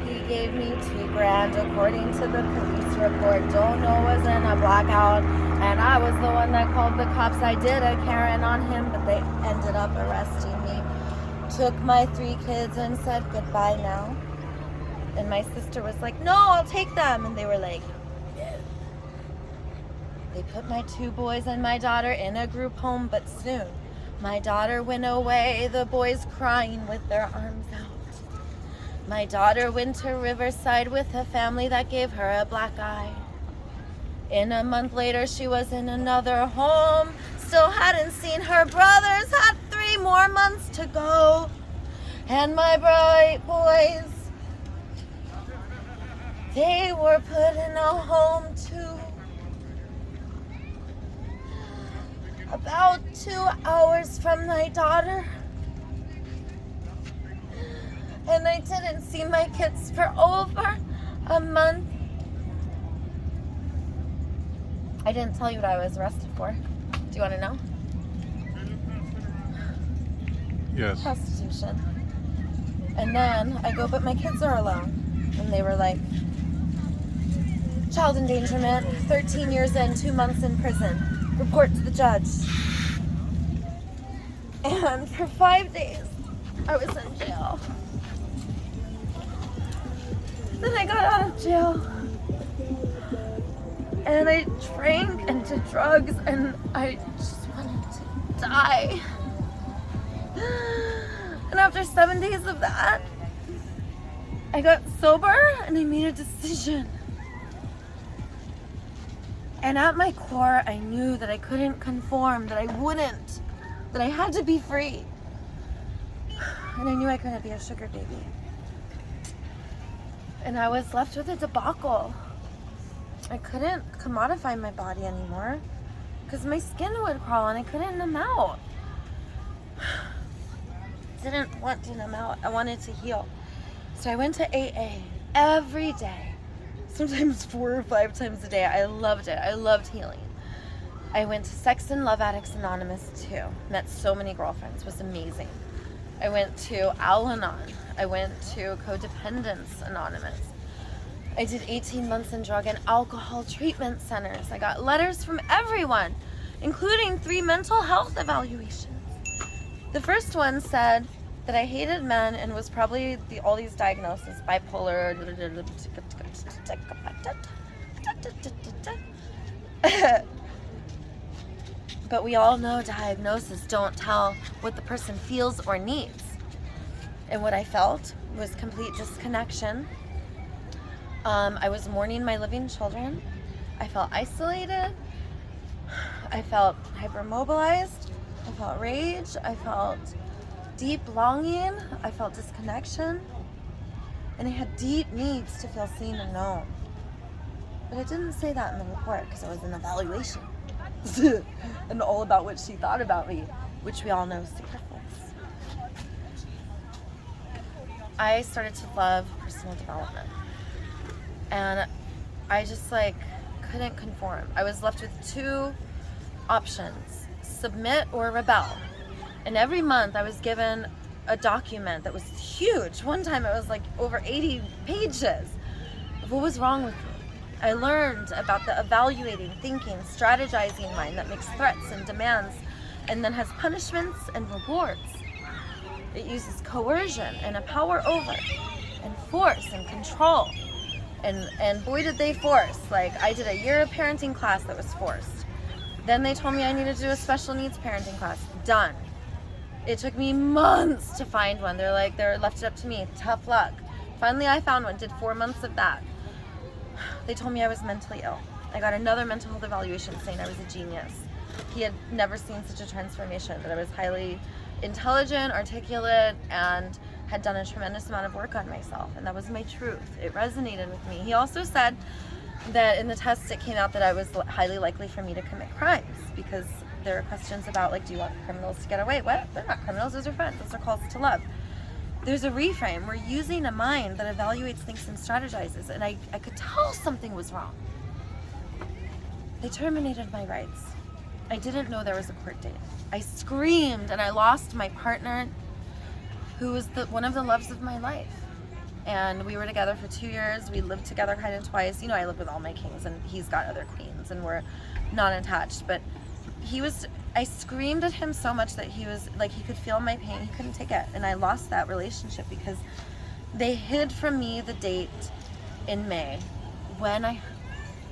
He gave me $2,000 according to the police report. Don't know was in a blackout, and I was the one that called the cops. I did a Karen on him, but they ended up arresting me. Took my 3 kids and said goodbye now. And my sister was like, no, I'll take them. And they were like, no. They put my 2 boys and my daughter in a group home, but soon my daughter went away, the boys crying with their arms out. My daughter went to Riverside with a family that gave her a black eye. And a month later, she was in another home. Still hadn't seen her brothers, had 3 more months to go. And my bright boys, they were put in a home too. About 2 hours from my daughter. And I didn't see my kids for over a month. I didn't tell you what I was arrested for. Do you want to know? Yes. Prostitution. And then I go, but my kids are alone. And they were like, child endangerment, 13 years in, 2 months in prison. Report to the judge. And for 5 days, I was in jail. Then I got out of jail. And I drank and did drugs, and I just wanted to die. And after 7 days of that, I got sober and I made a decision. And at my core, I knew that I couldn't conform, that I wouldn't, that I had to be free. And I knew I couldn't be a sugar baby. And I was left with a debacle. I couldn't commodify my body anymore because my skin would crawl and I couldn't numb out. Didn't want to numb out. I wanted to heal. So I went to AA every day, sometimes 4 or 5 times a day. I loved it. I loved healing. I went to Sex and Love Addicts Anonymous too. Met so many girlfriends. It was amazing. I went to Al-Anon. I went to Codependence Anonymous. I did 18 months in drug and alcohol treatment centers. I got letters from everyone, including 3 mental health evaluations. The first one said that I hated men and was probably all these diagnoses, bipolar. But we all know diagnoses don't tell what the person feels or needs. And what I felt was complete disconnection. I was mourning my living children. I felt isolated. I felt hypermobilized. I felt rage. I felt deep longing. I felt disconnection. And I had deep needs to feel seen and known. But I didn't say that in the report because I was in evaluation. And all about what she thought about me, which we all know is superfluous. I started to love personal development. And I just couldn't conform. I was left with 2 options, submit or rebel. And every month I was given a document that was huge. One time it was over 80 pages of what was wrong with me. I learned about the evaluating, thinking, strategizing mind that makes threats and demands and then has punishments and rewards. It uses coercion and a power over and force and control. And boy did they force. I did a year of parenting class that was forced. Then they told me I needed to do a special needs parenting class. Done. It took me months to find one. They're left it up to me. Tough luck. Finally I found one, did 4 months of that. They told me I was mentally ill. I got another mental health evaluation saying I was a genius. He had never seen such a transformation, that I was highly intelligent, articulate, and had done a tremendous amount of work on myself. And that was my truth. It resonated with me. He also said that in the test it came out that I was highly likely for me to commit crimes because there are questions about do you want criminals to get away? What? They're not criminals, those are friends. Those are calls to love. There's a reframe. We're using a mind that evaluates, thinks, and strategizes. And I could tell something was wrong. They terminated my rights. I didn't know there was a court date. I screamed and I lost my partner who was one of the loves of my life. And we were together for 2 years. We lived together kind of twice. You know, I live with all my kings, and he's got other queens, and we're non-attached. But I screamed at him so much that he was like, he could feel my pain. He couldn't take it. And I lost that relationship because they hid from me the date in May when I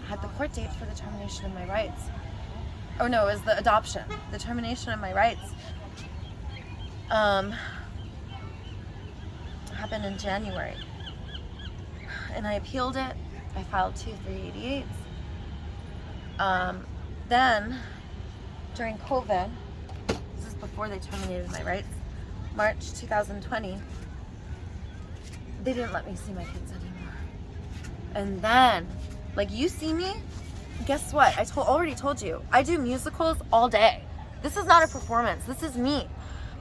had the court date for the termination of my rights. Oh no, it was the adoption, the termination of my rights. Happened in January. And I appealed it. I filed 2 388s. Then, during COVID, this is before they terminated my rights, March 2020, they didn't let me see my kids anymore. And then, like, you see me, guess what? I already told you, I do musicals all day. This is not a performance. This is me.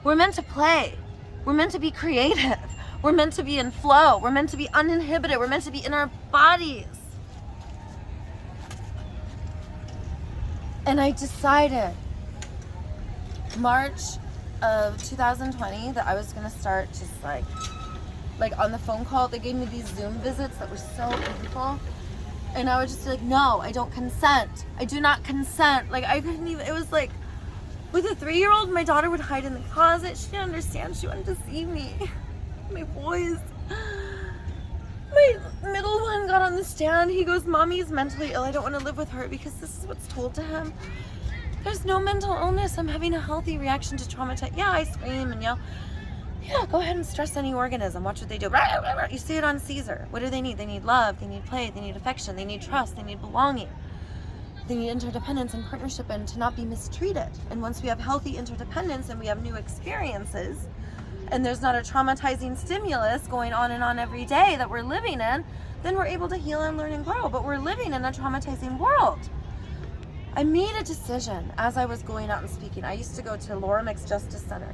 We're meant to play. We're meant to be creative. We're meant to be in flow. We're meant to be uninhibited. We're meant to be in our bodies. And I decided March of 2020 that I was gonna start just like on the phone call. They gave me these Zoom visits that were so painful. And I would just be like, no, I don't consent. I do not consent. Like, I couldn't even, it was like, with a 3-year-old, my daughter would hide in the closet. She didn't understand. She wanted to see me. My boys. My middle one got on the stand. He goes, Mommy's mentally ill. I don't want to live with her because this is what's told to him. There's no mental illness. I'm having a healthy reaction to trauma. Yeah, I scream and yell. Yeah, go ahead and stress any organism. Watch what they do. You see it on Caesar. What do they need? They need love. They need play. They need affection. They need trust. They need belonging. They need interdependence and partnership and to not be mistreated. And once we have healthy interdependence and we have new experiences, and there's not a traumatizing stimulus going on and on every day that we're living in, then we're able to heal and learn and grow. But we're living in a traumatizing world. I made a decision as I was going out and speaking. I used to go to Laura Mix Justice Center.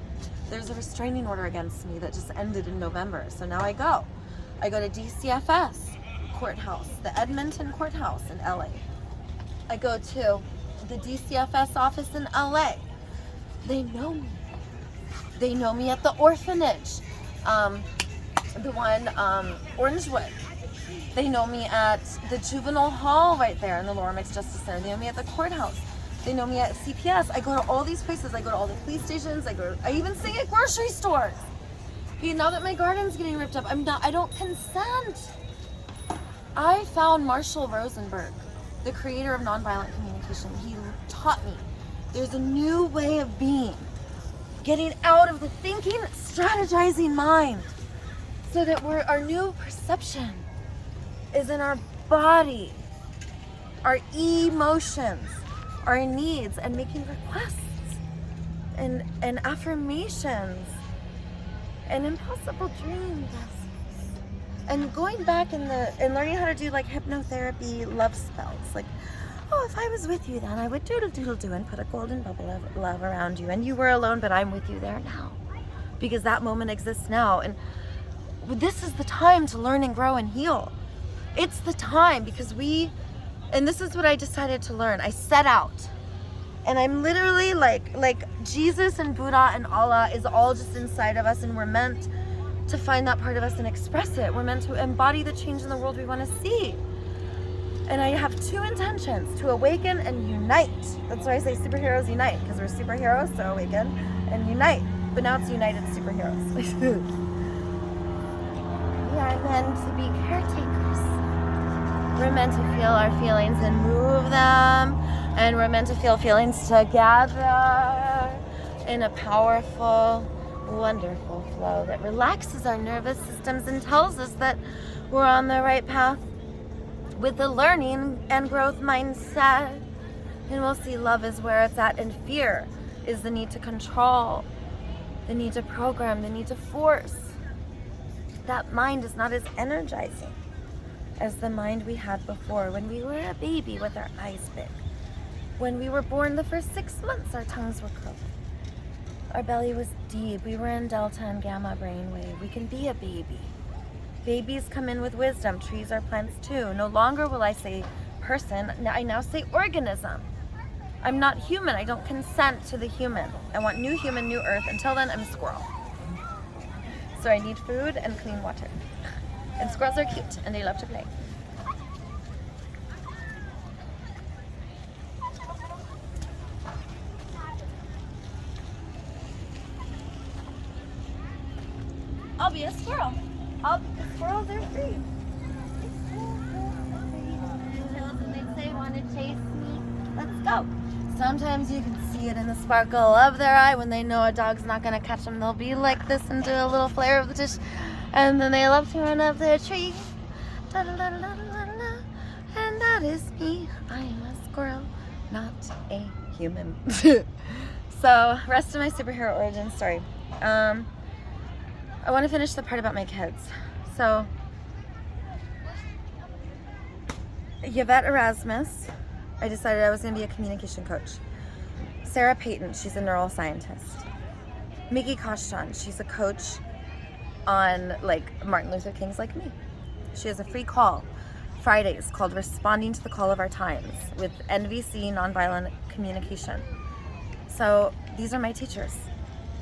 There's a restraining order against me that just ended in November. So now I go. I go to DCFS courthouse, the Edmonton courthouse in LA. I go to the DCFS office in LA. They know me. They know me at the orphanage, the one, Orangewood. They know me at the juvenile hall right there in the Laura Mix Justice Center. They know me at the courthouse. They know me at CPS. I go to all these places. I go to all the police stations. I even sing at grocery stores. Now that my garden's getting ripped up, I don't consent. I found Marshall Rosenberg, the creator of nonviolent communication. He taught me there's a new way of being, getting out of the thinking, strategizing mind, so that our new perception is in our body, our emotions, our needs, and making requests and affirmations and impossible dreams. And going back and learning how to do like hypnotherapy love spells. Like, oh, if I was with you then I would doodle doodle do and put a golden bubble of love around you and you were alone, but I'm with you there now. Because that moment exists now. And this is the time to learn and grow and heal. It's the time because and this is what I decided to learn. I set out. And I'm literally like Jesus and Buddha and Allah is all just inside of us, and we're meant to find that part of us and express it. We're meant to embody the change in the world we want to see. And I have 2 intentions: to awaken and unite. That's why I say superheroes unite, because we're superheroes, so awaken and unite. But now it's united superheroes. We are meant to be caretakers. We're meant to feel our feelings and move them. And we're meant to feel feelings together in a powerful, wonderful flow that relaxes our nervous systems and tells us that we're on the right path with the learning and growth mindset. And we'll see love is where it's at, and fear is the need to control, the need to program, the need to force. That mind is not as energizing as the mind we had before when we were a baby with our eyes big. When we were born, the first 6 months, our tongues were curled. Our belly was deep. We were in delta and gamma brainwave. We can be a baby. Babies come in with wisdom. Trees are plants too. No longer will I say person. I now say organism. I'm not human. I don't consent to the human. I want new human, new earth. Until then, I'm a squirrel. So I need food and clean water. And squirrels are cute and they love to play. I'll be a squirrel. Squirrels are free. They say, want to chase me? Let's go. Sometimes you can see it in the sparkle of their eye when they know a dog's not going to catch them. They'll be like this and do a little flare of the dish. And then they love to run up their tree. Da-da-da-da-da-da-da. And that is me. I am a squirrel, not a human. So, rest of my superhero origin story. I want to finish the part about my kids. So, Yvette Erasmus, I decided I was going to be a communication coach. Sarah Payton, she's a neuroscientist. Miki Kashtan, she's a coach on like Martin Luther King's Like Me. She has a free call Fridays called Responding to the Call of Our Times with NVC Nonviolent Communication. So these are my teachers.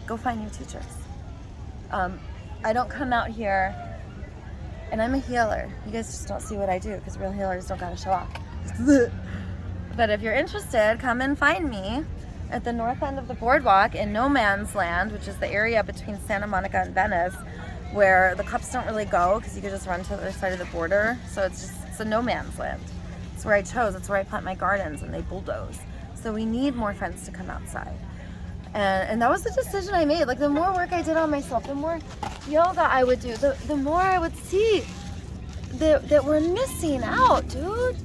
Go find your teachers. I don't come out here, and I'm a healer. You guys just don't see what I do because real healers don't gotta show off. But if you're interested, come and find me at the north end of the boardwalk in No Man's Land, which is the area between Santa Monica and Venice, where the cops don't really go because you could just run to the other side of the border. So it's a no man's land. It's where I chose. It's where I plant my gardens and they bulldoze. So we need more friends to come outside. And that was the decision I made. Like the more work I did on myself, the more yoga I would do, the more I would see that we're missing out, dude.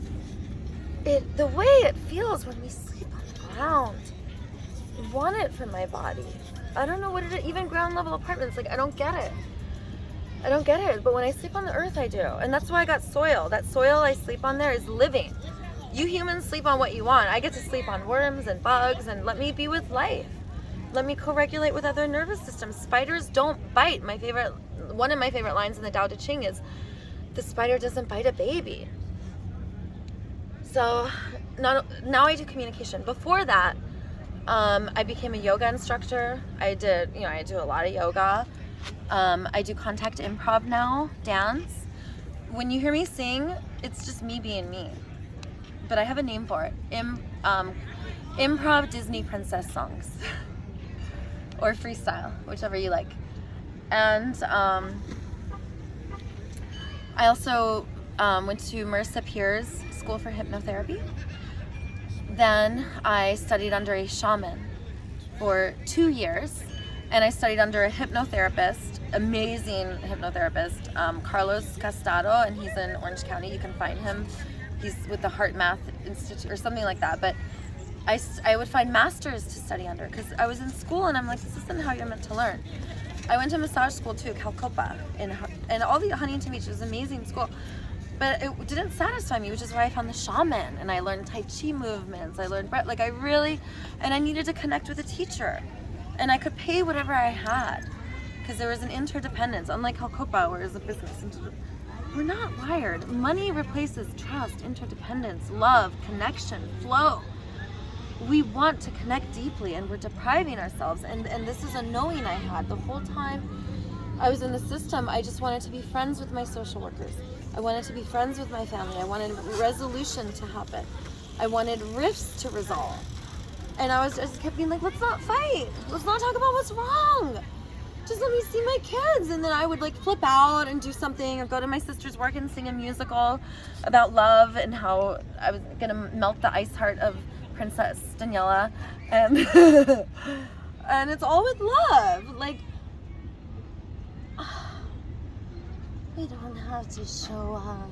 The way it feels when we sleep on the ground. I want it for my body. I don't know what it is. Even ground level apartments, like I don't get it. But when I sleep on the earth, I do. And that's why I got soil. That soil I sleep on there is living. You humans sleep on what you want. I get to sleep on worms and bugs and let me be with life. Let me co-regulate with other nervous systems. Spiders don't bite. One of my favorite lines in the Tao Te Ching is, the spider doesn't bite a baby. So now I do communication. Before that, I became a yoga instructor. I do a lot of yoga. I do contact improv now, dance. When you hear me sing, it's just me being me. But I have a name for it. Improv Disney princess songs. Or freestyle, whichever you like. And I also went to Marissa Peer's School for Hypnotherapy. Then I studied under a shaman for 2 years. And I studied under a hypnotherapist, amazing hypnotherapist, Carlos Castado, and he's in Orange County. You can find him. He's with the Heart Math Institute or something like that. But I would find masters to study under because I was in school and I'm like, this isn't how you're meant to learn. I went to massage school too, Calcopa, and all the Huntington Beach. It was an amazing school. But it didn't satisfy me, which is why I found the shaman and I learned Tai Chi movements. I learned breath, and I needed to connect with a teacher. And I could pay whatever I had because there was an interdependence, unlike Calcopa, where it's a business. We're not wired. Money replaces trust, interdependence, love, connection, flow. We want to connect deeply and we're depriving ourselves. And this is a knowing I had the whole time I was in the system. I just wanted to be friends with my social workers. I wanted to be friends with my family. I wanted resolution to happen. I wanted rifts to resolve. And I just kept being like, let's not fight. Let's not talk about what's wrong. Just let me see my kids. And then I would like flip out and do something or go to my sister's work and sing a musical about love and how I was going to melt the ice heart of Princess Daniela. And, and it's all with love. Like, we don't have to show up.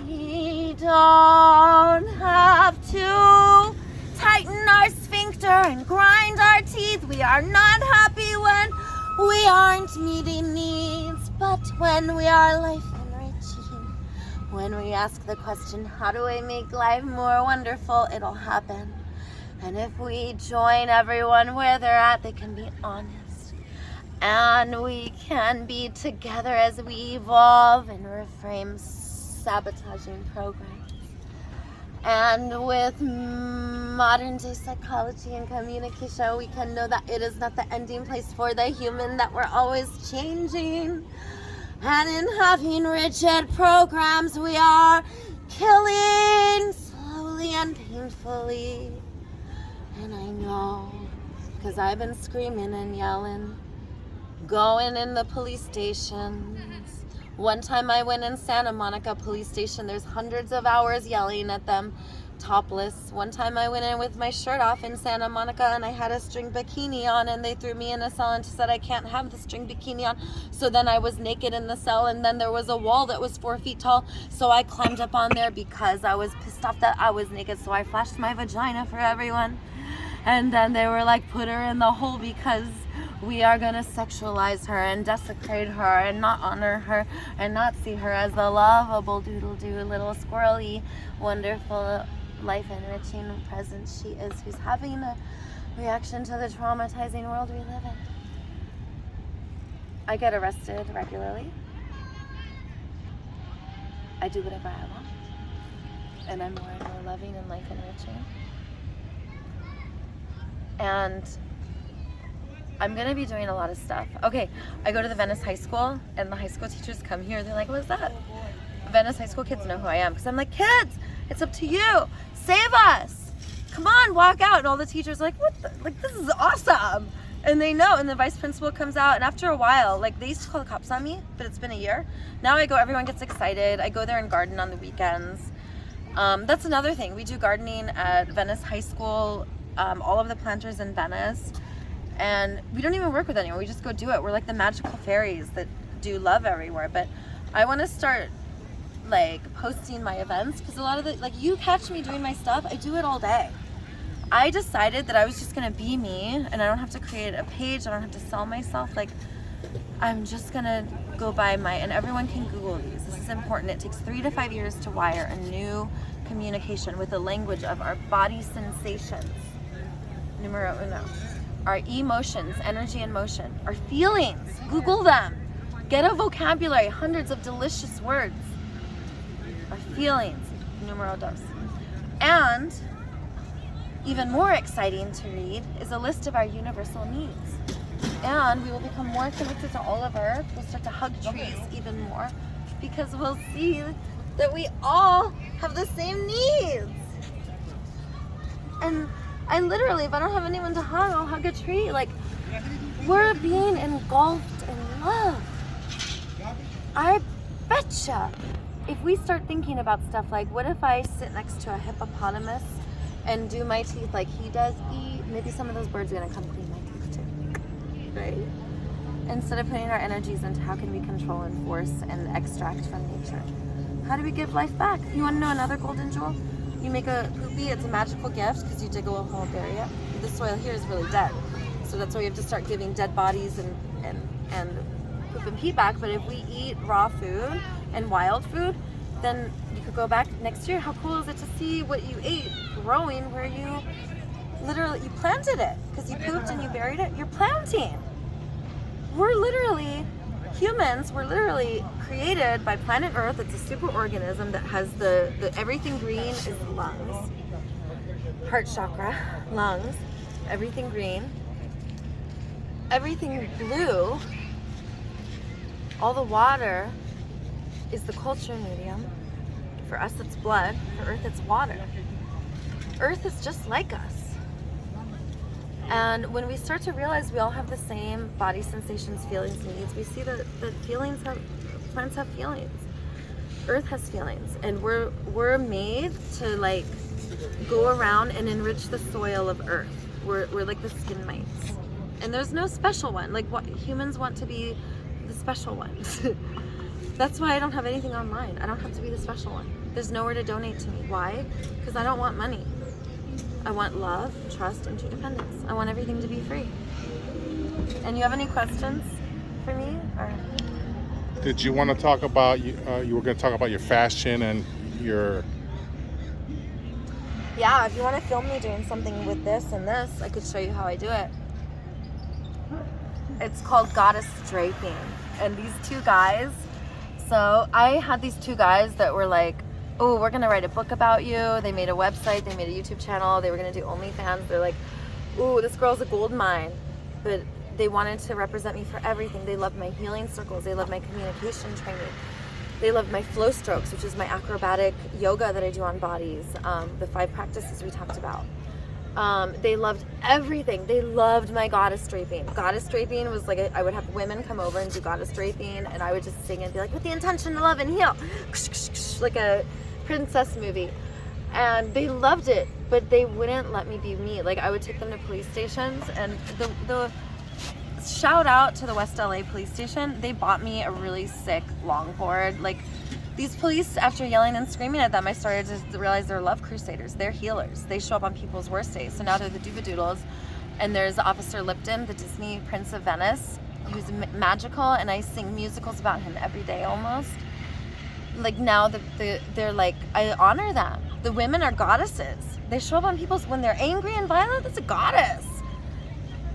We don't have to tighten our sphincter and grind our teeth. We are not happy when we aren't meeting needs, but when we are life enriching, when we ask the question, how do I make life more wonderful, it'll happen. And if we join everyone where they're at, they can be honest. And we can be together as we evolve and reframe sabotaging programs. And with modern day psychology and communication, we can know that it is not the ending place for the human, that we're always changing. And in having rigid programs, we are killing slowly and painfully. And I know, because I've been screaming and yelling, going in the police stations. One time I went in Santa Monica police station, there's hundreds of hours yelling at them, topless. One time I went in with my shirt off in Santa Monica and I had a string bikini on, and they threw me in a cell and said I can't have the string bikini on. So then I was naked in the cell, and then there was a wall that was 4 feet tall. So I climbed up on there because I was pissed off that I was naked. So I flashed my vagina for everyone. And then they were like, put her in the hole because we are going to sexualize her and desecrate her and not honor her and not see her as the lovable doodle-doo little squirrely, wonderful, life-enriching presence she is, who's having a reaction to the traumatizing world we live in. I get arrested regularly. I do whatever I want. And I'm more and more loving and life-enriching. And I'm gonna be doing a lot of stuff. Okay, I go to the Venice High School, and the high school teachers come here. They're like, "What's that?" Venice High School kids know who I am, because I'm like, "Kids, it's up to you. Save us. Come on, walk out." And all the teachers are like, "What the? Like, this is awesome." And they know. And the vice principal comes out, and after a while, like, they used to call the cops on me, but it's been a year. Now I go. Everyone gets excited. I go there and garden on the weekends. That's another thing. We do gardening at Venice High School. All of the planters in Venice. And we don't even work with anyone. We just go do it. We're like the magical fairies that do love everywhere. But I want to start like posting my events, because a lot of the, like, you catch me doing my stuff, I do it all day. I decided that I was just going to be me, and I don't have to create a page. I don't have to sell myself. Like, I'm just going to go by and everyone can Google these. This is important. It takes 3 to 5 years to wire a new communication with the language of our body sensations. Numero uno. Our emotions, energy and motion. Our feelings, Google them. Get a vocabulary, hundreds of delicious words. Our feelings, numero dos. And even more exciting to read is a list of our universal needs. And we will become more connected to all of Earth. We'll start to hug trees even more, because we'll see that we all have the same needs. And I literally, if I don't have anyone to hug, I'll hug a tree. Like, we're being engulfed in love. I betcha. If we start thinking about stuff like, what if I sit next to a hippopotamus and do my teeth like he does eat? Maybe some of those birds are gonna come clean my teeth too, right? Instead of putting our energies into how can we control and force and extract from nature, how do we give life back? You wanna know another golden jewel? You make a poopy, it's a magical gift because you dig a hole, bury it. The soil here is really dead. So that's why we have to start giving dead bodies and poop and pee back. But if we eat raw food and wild food, then you could go back next year. How cool is it to see what you ate growing where you literally, you planted it because you pooped and you buried it? You're planting. We're literally, humans were literally created by planet Earth. It's a super organism that has the everything green is lungs, heart chakra, lungs, everything green, everything blue, all the water is the culture medium. For us it's blood, for Earth it's water. Earth is just like us. And when we start to realize we all have the same body sensations, feelings, needs, we see that plants have feelings. Earth has feelings, and we're made to like go around and enrich the soil of Earth. We're like the skin mites, and there's no special one. Like, what humans want to be the special ones. That's why I don't have anything online. I don't have to be the special one. There's nowhere to donate to me. Why? Because I don't want money. I want love, trust, interdependence. I want everything to be free. And you have any questions for me? Or? Did you want to talk about, you were going to talk about your fashion and your... Yeah, if you want to film me doing something with this and this, I could show you how I do it. It's called Goddess Draping. And these two guys, so I had these two guys that were like oh, we're gonna write a book about you. They made a website, they made a YouTube channel, they were gonna do OnlyFans. They're like, ooh, this girl's a gold mine. But they wanted to represent me for everything. They loved my healing circles, they loved my communication training. They loved my flow strokes, which is my acrobatic yoga that I do on bodies, the 5 practices we talked about. They loved everything. They loved my goddess draping. Goddess draping was like, I would have women come over and do goddess draping, and I would just sing and be like, with the intention to love and heal, like a princess movie. And they loved it, but they wouldn't let me be me. Like, I would take them to police stations, and the shout out to the West LA police station, they bought me a really sick longboard. Like, these police, after yelling and screaming at them, I started to realize they're love crusaders. They're healers. They show up on people's worst days. So now they're the Doobadoodles. And there's Officer Lipton, the Disney Prince of Venice, who's magical, and I sing musicals about him every day almost. Like, now they're like, I honor them. The women are goddesses. They show up on people's, when they're angry and violent, that's a goddess.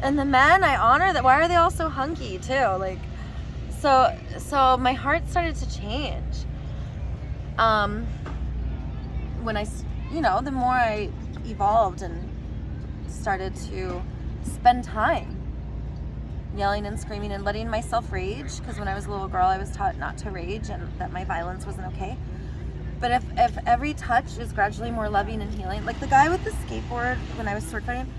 And the men, I honor that. Why are they all so hunky too? Like, so my heart started to change. When I, the more I evolved and started to spend time yelling and screaming and letting myself rage, because when I was a little girl, I was taught not to rage and that my violence wasn't okay. But if every touch is gradually more loving and healing, like the guy with the skateboard when I was sword fighting,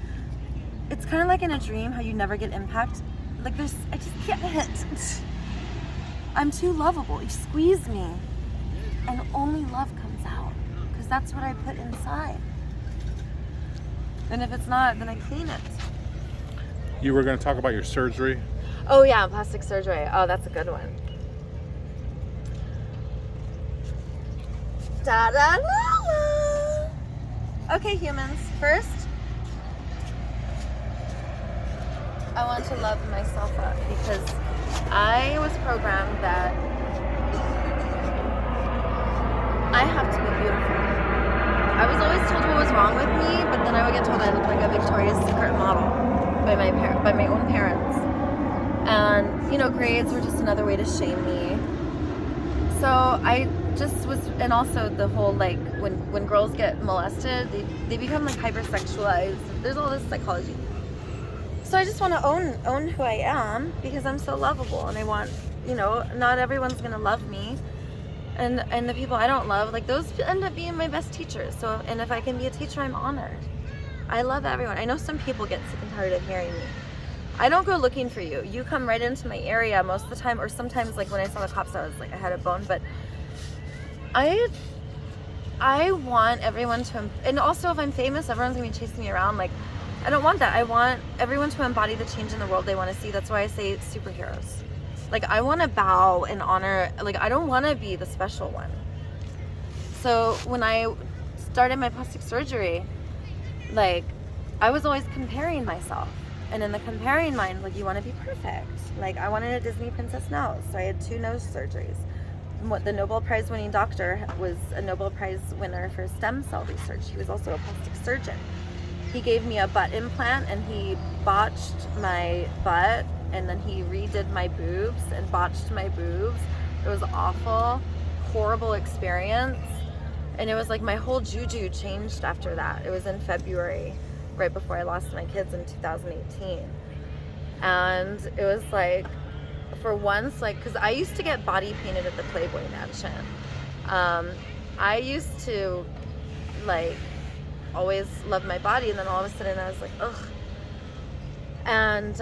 it's kind of like in a dream how you never get impact. Like, I just can't hit. I'm too lovable. You squeeze me and only love comes out, because that's what I put inside. And if it's not, then I clean it. You were going to talk about your surgery. Oh yeah, plastic surgery. Oh, that's a good one. Da da la la. Okay, humans. First, I want to love myself up, because I was programmed that I have to be beautiful. I was always told what was wrong with me, but then I would get told I looked like a Victoria's Secret model by my own parents. And, grades were just another way to shame me. So I just was, and also the whole, like, when girls get molested, they become, like, hypersexualized. There's all this psychology. So I just want to own who I am, because I'm so lovable, and I want, not everyone's going to love me. And the people I don't love, like, those end up being my best teachers. So, and if I can be a teacher, I'm honored. I love everyone. I know some people get sick and tired of hearing me. I don't go looking for you. You come right into my area most of the time, or sometimes, like, when I saw the cops, I was like, I had a bone. But I want everyone to, and also if I'm famous, everyone's gonna be chasing me around. Like, I don't want that. I want everyone to embody the change in the world they want to see. That's why I say superheroes. Like, I want to bow and honor, like, I don't want to be the special one. So when I started my plastic surgery, like, I was always comparing myself. And in the comparing mind, like, you want to be perfect. Like, I wanted a Disney princess nose, so I had 2 nose surgeries. The Nobel Prize winning doctor was a Nobel Prize winner for stem cell research. He was also a plastic surgeon. He gave me a butt implant, and he botched my butt, and then he redid my boobs and botched my boobs. It was awful, horrible experience. And it was like my whole juju changed after that. It was in February, right before I lost my kids in 2018. And it was like, for once, like, because I used to get body painted at the Playboy Mansion. I used to, like, always love my body, and then all of a sudden I was like, ugh. And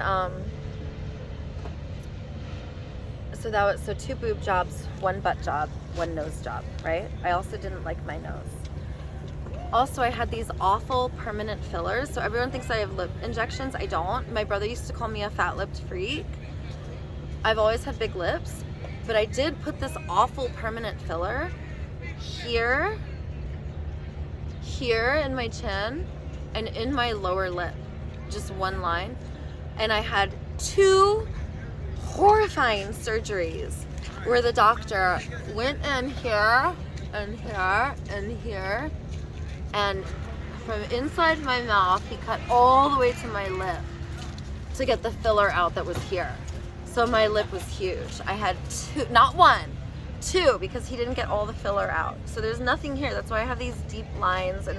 so 2 boob jobs, 1 butt job, 1 nose job, right? I also didn't like my nose. Also, I had these awful permanent fillers. So everyone thinks I have lip injections. I don't. My brother used to call me a fat-lipped freak. I've always had big lips, but I did put this awful permanent filler here in my chin, and in my lower lip, just 1 line. And I had 2 horrifying surgeries where the doctor went in here and here and here, and from inside my mouth he cut all the way to my lip to get the filler out that was here. So my lip was huge. I had 2, not 1, 2 because he didn't get all the filler out. So there's nothing here. That's why I have these deep lines, and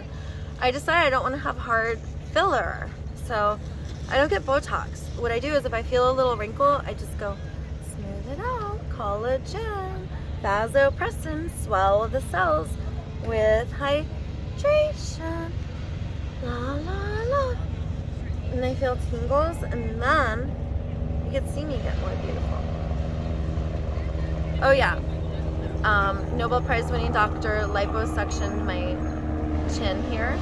I decided I don't want to have hard filler. So I don't get Botox. What I do is if I feel a little wrinkle, I just go smooth it out, collagen, vasopressin, swell the cells with hydration, la la la. And I feel tingles, and then you can see me get more beautiful. Oh yeah, Nobel Prize winning doctor liposuctioned my chin here.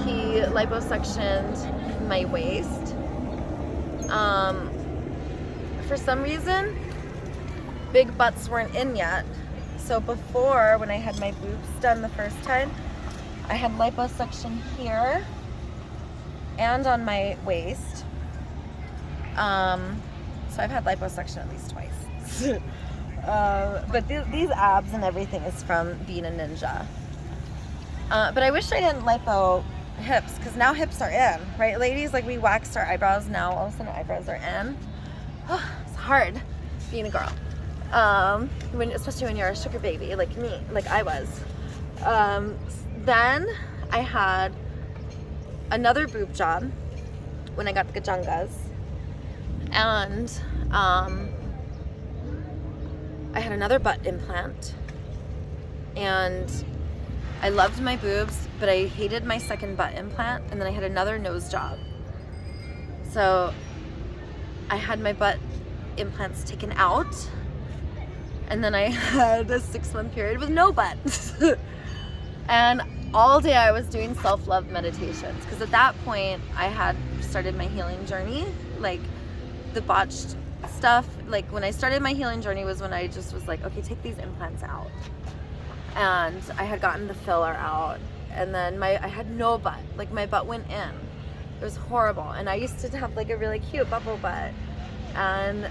He liposuctioned my waist. For some reason, big butts weren't in yet. So before, when I had my boobs done the first time, I had liposuction here and on my waist. So I've had liposuction at least twice. But these abs and everything is from being a ninja. But I wish I didn't lipo hips, because now hips are in, right, ladies? Like, we waxed our eyebrows, now all of a sudden eyebrows are in. It's hard being a girl. Especially when you're a sugar baby like me, like I was. Then I had another boob job when I got the gajangas. And I had another butt implant, and I loved my boobs, but I hated my second butt implant, and then I had another nose job. So I had my butt implants taken out, and then I had a 6-month period with no butt. And all day I was doing self-love meditations, because at that point I had started my healing journey. Like, the botched stuff, like when I started my healing journey was when I just was like, okay, take these implants out. And I had gotten the filler out, and then I had no butt. Like, my butt went in. It was horrible. And I used to have like a really cute bubble butt. And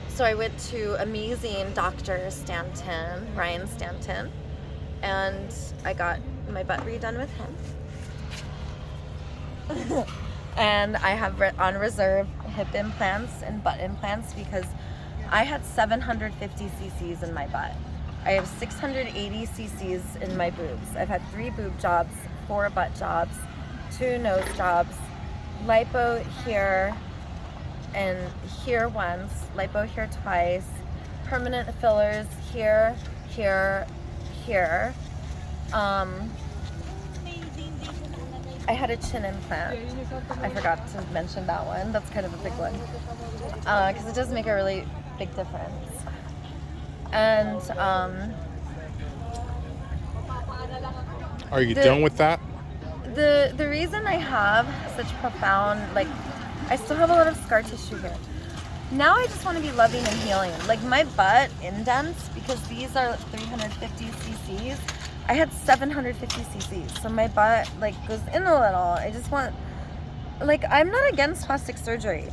so I went to amazing Dr. Stanton, Ryan Stanton, and I got my butt redone with him. And I have on reserve hip implants and butt implants, because I had 750 cc's in my butt. I have 680 cc's in my boobs. I've had 3 boob jobs, 4 butt jobs, 2 nose jobs, lipo here and here once, lipo here twice, permanent fillers here, here, here. I had a chin implant. I forgot to mention that one. That's kind of a big one, because it does make a really big difference. And are you done with that? The reason I have such profound, like, I still have a lot of scar tissue here. Now I just want to be loving and healing. Like, my butt indents, because these are 350 cc's. I had 750 cc's, so my butt like goes in a little. I just want, like, I'm not against plastic surgery,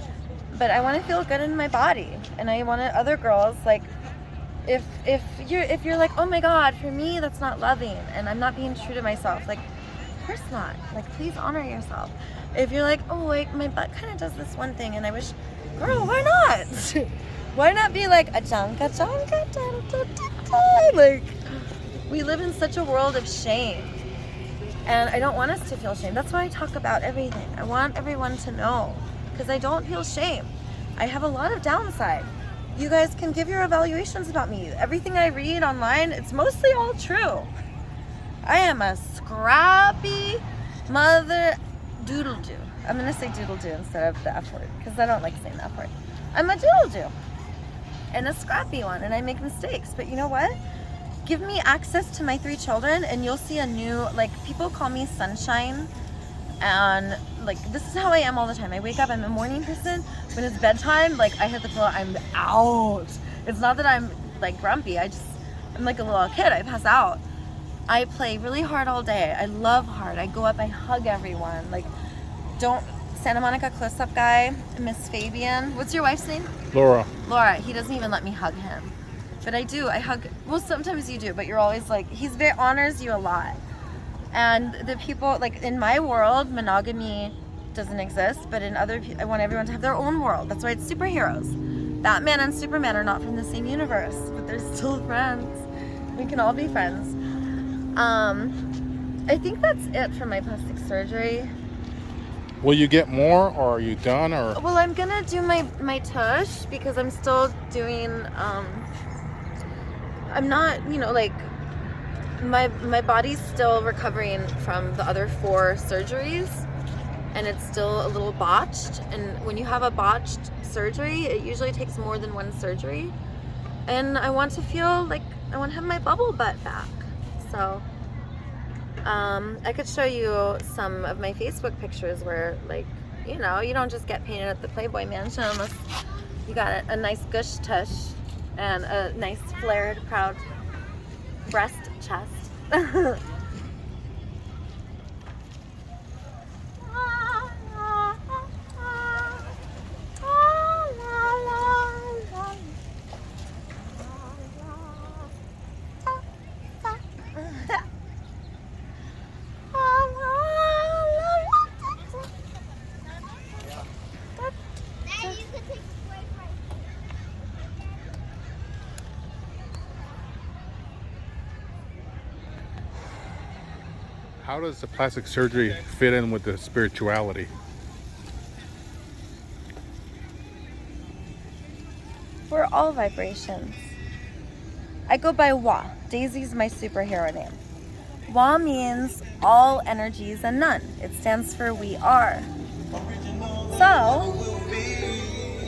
but I want to feel good in my body, and I want other girls, like, if you're like, oh my God, for me that's not loving, and I'm not being true to myself, like, of course not. Like, please honor yourself. If you're like, oh, like, my butt kind of does this one thing, and I wish, girl, why not? Why not be like a chunka chunka da, da, da, da, like. We live in such a world of shame, and I don't want us to feel shame. That's why I talk about everything. I want everyone to know, because I don't feel shame. I have a lot of downside. You guys can give your evaluations about me. Everything I read online, it's mostly all true. I am a scrappy mother doodle-doo. I'm going to say doodle-doo instead of the F word, because I don't like saying the F word. I'm a doodle-doo, and a scrappy one, and I make mistakes. But you know what? Give me access to my 3 children, and you'll see a new, like, people call me sunshine, and like, this is how I am all the time. I wake up, I'm a morning person. When it's bedtime, like, I hit the pillow, I'm out. It's not that I'm like grumpy, I'm like a little kid. I pass out. I play really hard all day. I love hard. I go up, I hug everyone. Like, don't, Santa Monica close-up guy, Miss Fabian, what's your wife's name? Laura, He doesn't even let me hug him. But I do. I hug. Well, sometimes you do, but you're always like, he honors you a lot. And the people, like, in my world, monogamy doesn't exist, but in other, I want everyone to have their own world. That's why it's superheroes. Batman and Superman are not from the same universe, but they're still friends. We can all be friends. I think that's it for my plastic surgery. Will you get more, or are you done, or? Well, I'm gonna do my tush because I'm still doing, I'm not, like, my body's still recovering from the other 4 surgeries, and it's still a little botched. And when you have a botched surgery, it usually takes more than 1 surgery. And I want to feel like I want to have my bubble butt back. So I could show you some of my Facebook pictures where, like, you don't just get painted at the Playboy Mansion unless you got a nice gush tush and a nice flared, proud breast chest. How does the plastic surgery fit in with the spirituality? We're all vibrations. I go by Wa. Daisy's my superhero name. Wa means all energies and none. It stands for we are. So,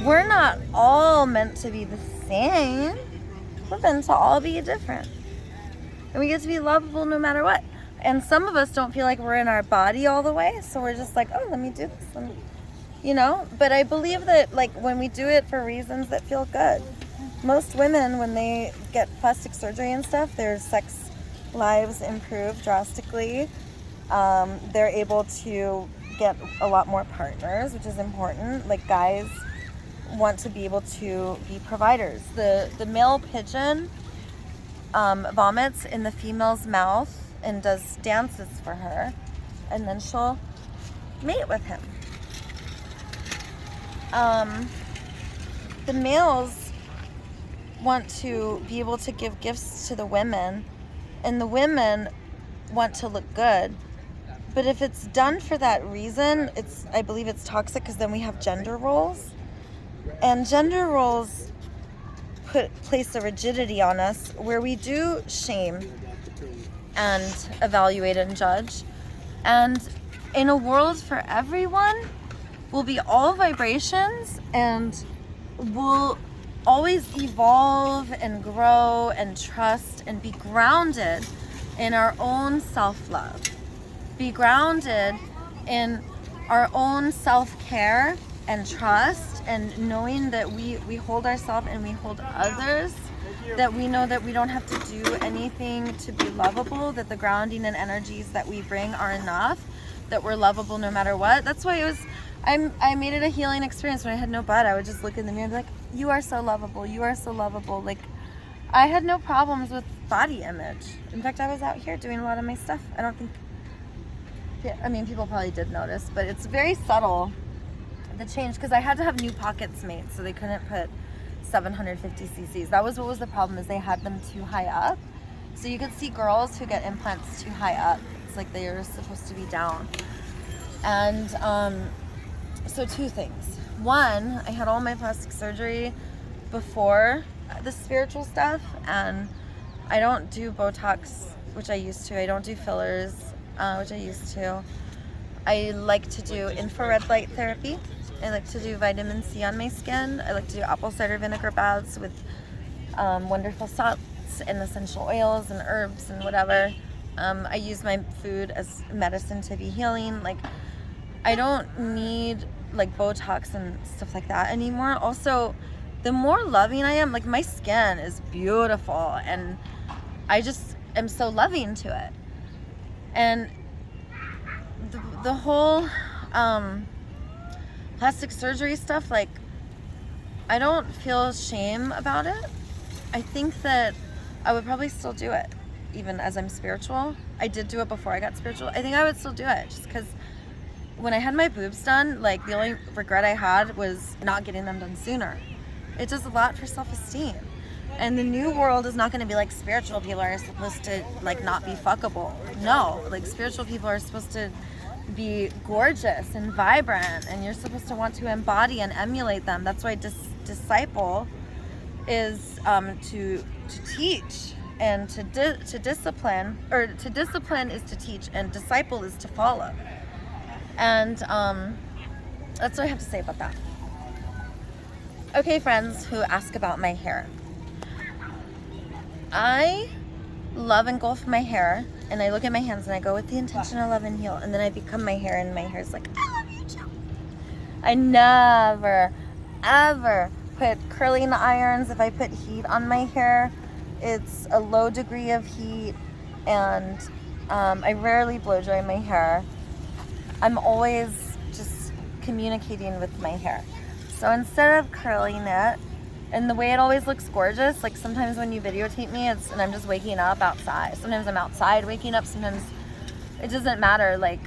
we're not all meant to be the same. We're meant to all be different. And we get to be lovable no matter what. And some of us don't feel like we're in our body all the way, so we're just like, oh, let me do this, But I believe that, like, when we do it for reasons that feel good. Most women, when they get plastic surgery and stuff, their sex lives improve drastically. They're able to get a lot more partners, which is important. Like, guys want to be able to be providers. The male pigeon vomits in the female's mouth and does dances for her, and then she'll mate with him. The males want to be able to give gifts to the women, and the women want to look good. But if it's done for that reason, I believe it's toxic, because then we have gender roles, and gender roles place a rigidity on us where we do shame and evaluate and judge. And in a world for everyone, we'll be all vibrations, and we'll always evolve and grow and trust and be grounded in our own self-love. Be grounded in our own self-care and trust, and knowing that we hold ourselves and we hold others, that we know that we don't have to do anything to be lovable, that the grounding and energies that we bring are enough, that we're lovable no matter what. That's why I made it a healing experience. When I had no butt, I would just look in the mirror and be like, you are so lovable, you are so lovable. Like, I had no problems with body image. In fact, I was out here doing a lot of my stuff. I don't think, people probably did notice, but it's very subtle, the change, because I had to have new pockets made, so they couldn't put 750 cc's. That was what was the problem, is they had them too high up. So you could see girls who get implants too high up. It's like they are supposed to be down. And so 2 things. One, I had all my plastic surgery before the spiritual stuff, and I don't do Botox, which I used to. I don't do fillers, which I used to. I like to do infrared light therapy. I like to do vitamin C on my skin. I like to do apple cider vinegar baths with wonderful salts and essential oils and herbs and whatever. I use my food as medicine to be healing. Like, I don't need like Botox and stuff like that anymore. Also, the more loving I am, like, my skin is beautiful, and I just am so loving to it. And the whole plastic surgery stuff, like, I don't feel shame about it. I think that I would probably still do it, even as I'm spiritual. I did do it before I got spiritual. I think I would still do it, just because when I had my boobs done, like, the only regret I had was not getting them done sooner. It does a lot for self-esteem. And the new world is not going to be like spiritual people are supposed to like not be fuckable. No, like spiritual people are supposed to be gorgeous and vibrant, and you're supposed to want to embody and emulate them. That's why disciple is to teach, and to discipline, or to discipline is to teach, and disciple is to follow. And that's what I have to say about that. Okay, friends who ask about my hair. I love engulf my hair, and I look at my hands and I go with the intention of love and heal, and then I become my hair, and my hair is like, I love you, Jill. I never, ever put curling irons. If I put heat on my hair, it's a low degree of heat, and I rarely blow dry my hair. I'm always just communicating with my hair. So instead of curling it, and the way it always looks gorgeous, like sometimes when you videotape me, and I'm just waking up outside. Sometimes I'm outside waking up, sometimes it doesn't matter. Like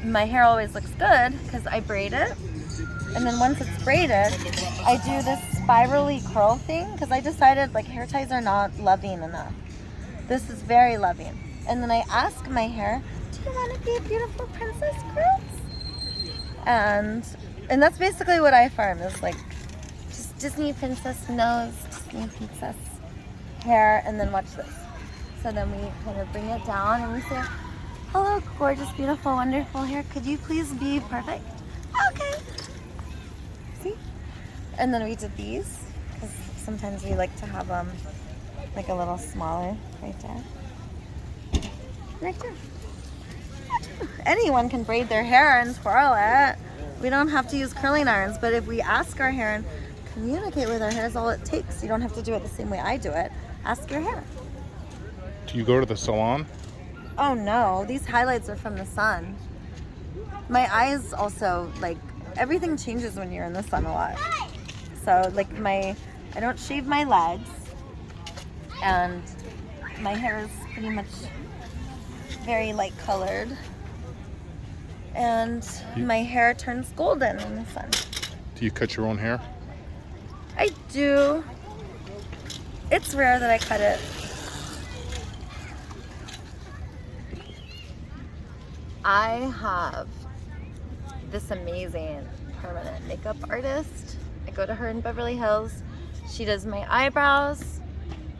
my hair always looks good because I braid it. And then once it's braided, I do this spirally curl thing because I decided like hair ties are not loving enough. This is very loving. And then I ask my hair, do you want to be a beautiful princess, Chris? And that's basically what I farm, is like just Disney princess nose, Disney princess hair, and then watch this. So then we kind of bring it down and we say, hello, gorgeous, beautiful, wonderful hair. Could you please be perfect? Okay. See? And then we did these, because sometimes we like to have them like a little smaller right there. Right there. Anyone can braid their hair and twirl it. We don't have to use curling irons, but if we ask our hair and communicate with our hair is all it takes. You don't have to do it the same way I do it. Ask your hair. Do you go to the salon? Oh no, these highlights are from the sun. My eyes also, like, everything changes when you're in the sun a lot. So like I don't shave my legs, and my hair is pretty much very light colored, and my hair turns golden in the sun. Do you cut your own hair? I do. It's rare that I cut it. I have this amazing permanent makeup artist. I go to her in Beverly Hills. She does my eyebrows.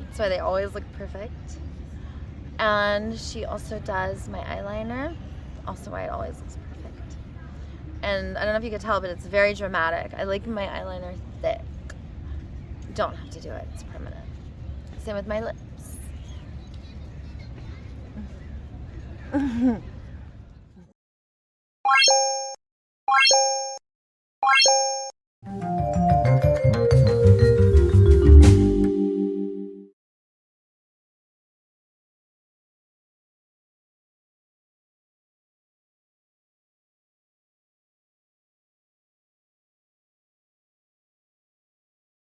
That's why they always look perfect. And she also does my eyeliner. Also why it always looks perfect. And I don't know if you could tell, but it's very dramatic. I like my eyeliner thick. You don't have to do it, it's permanent. Same with my lips.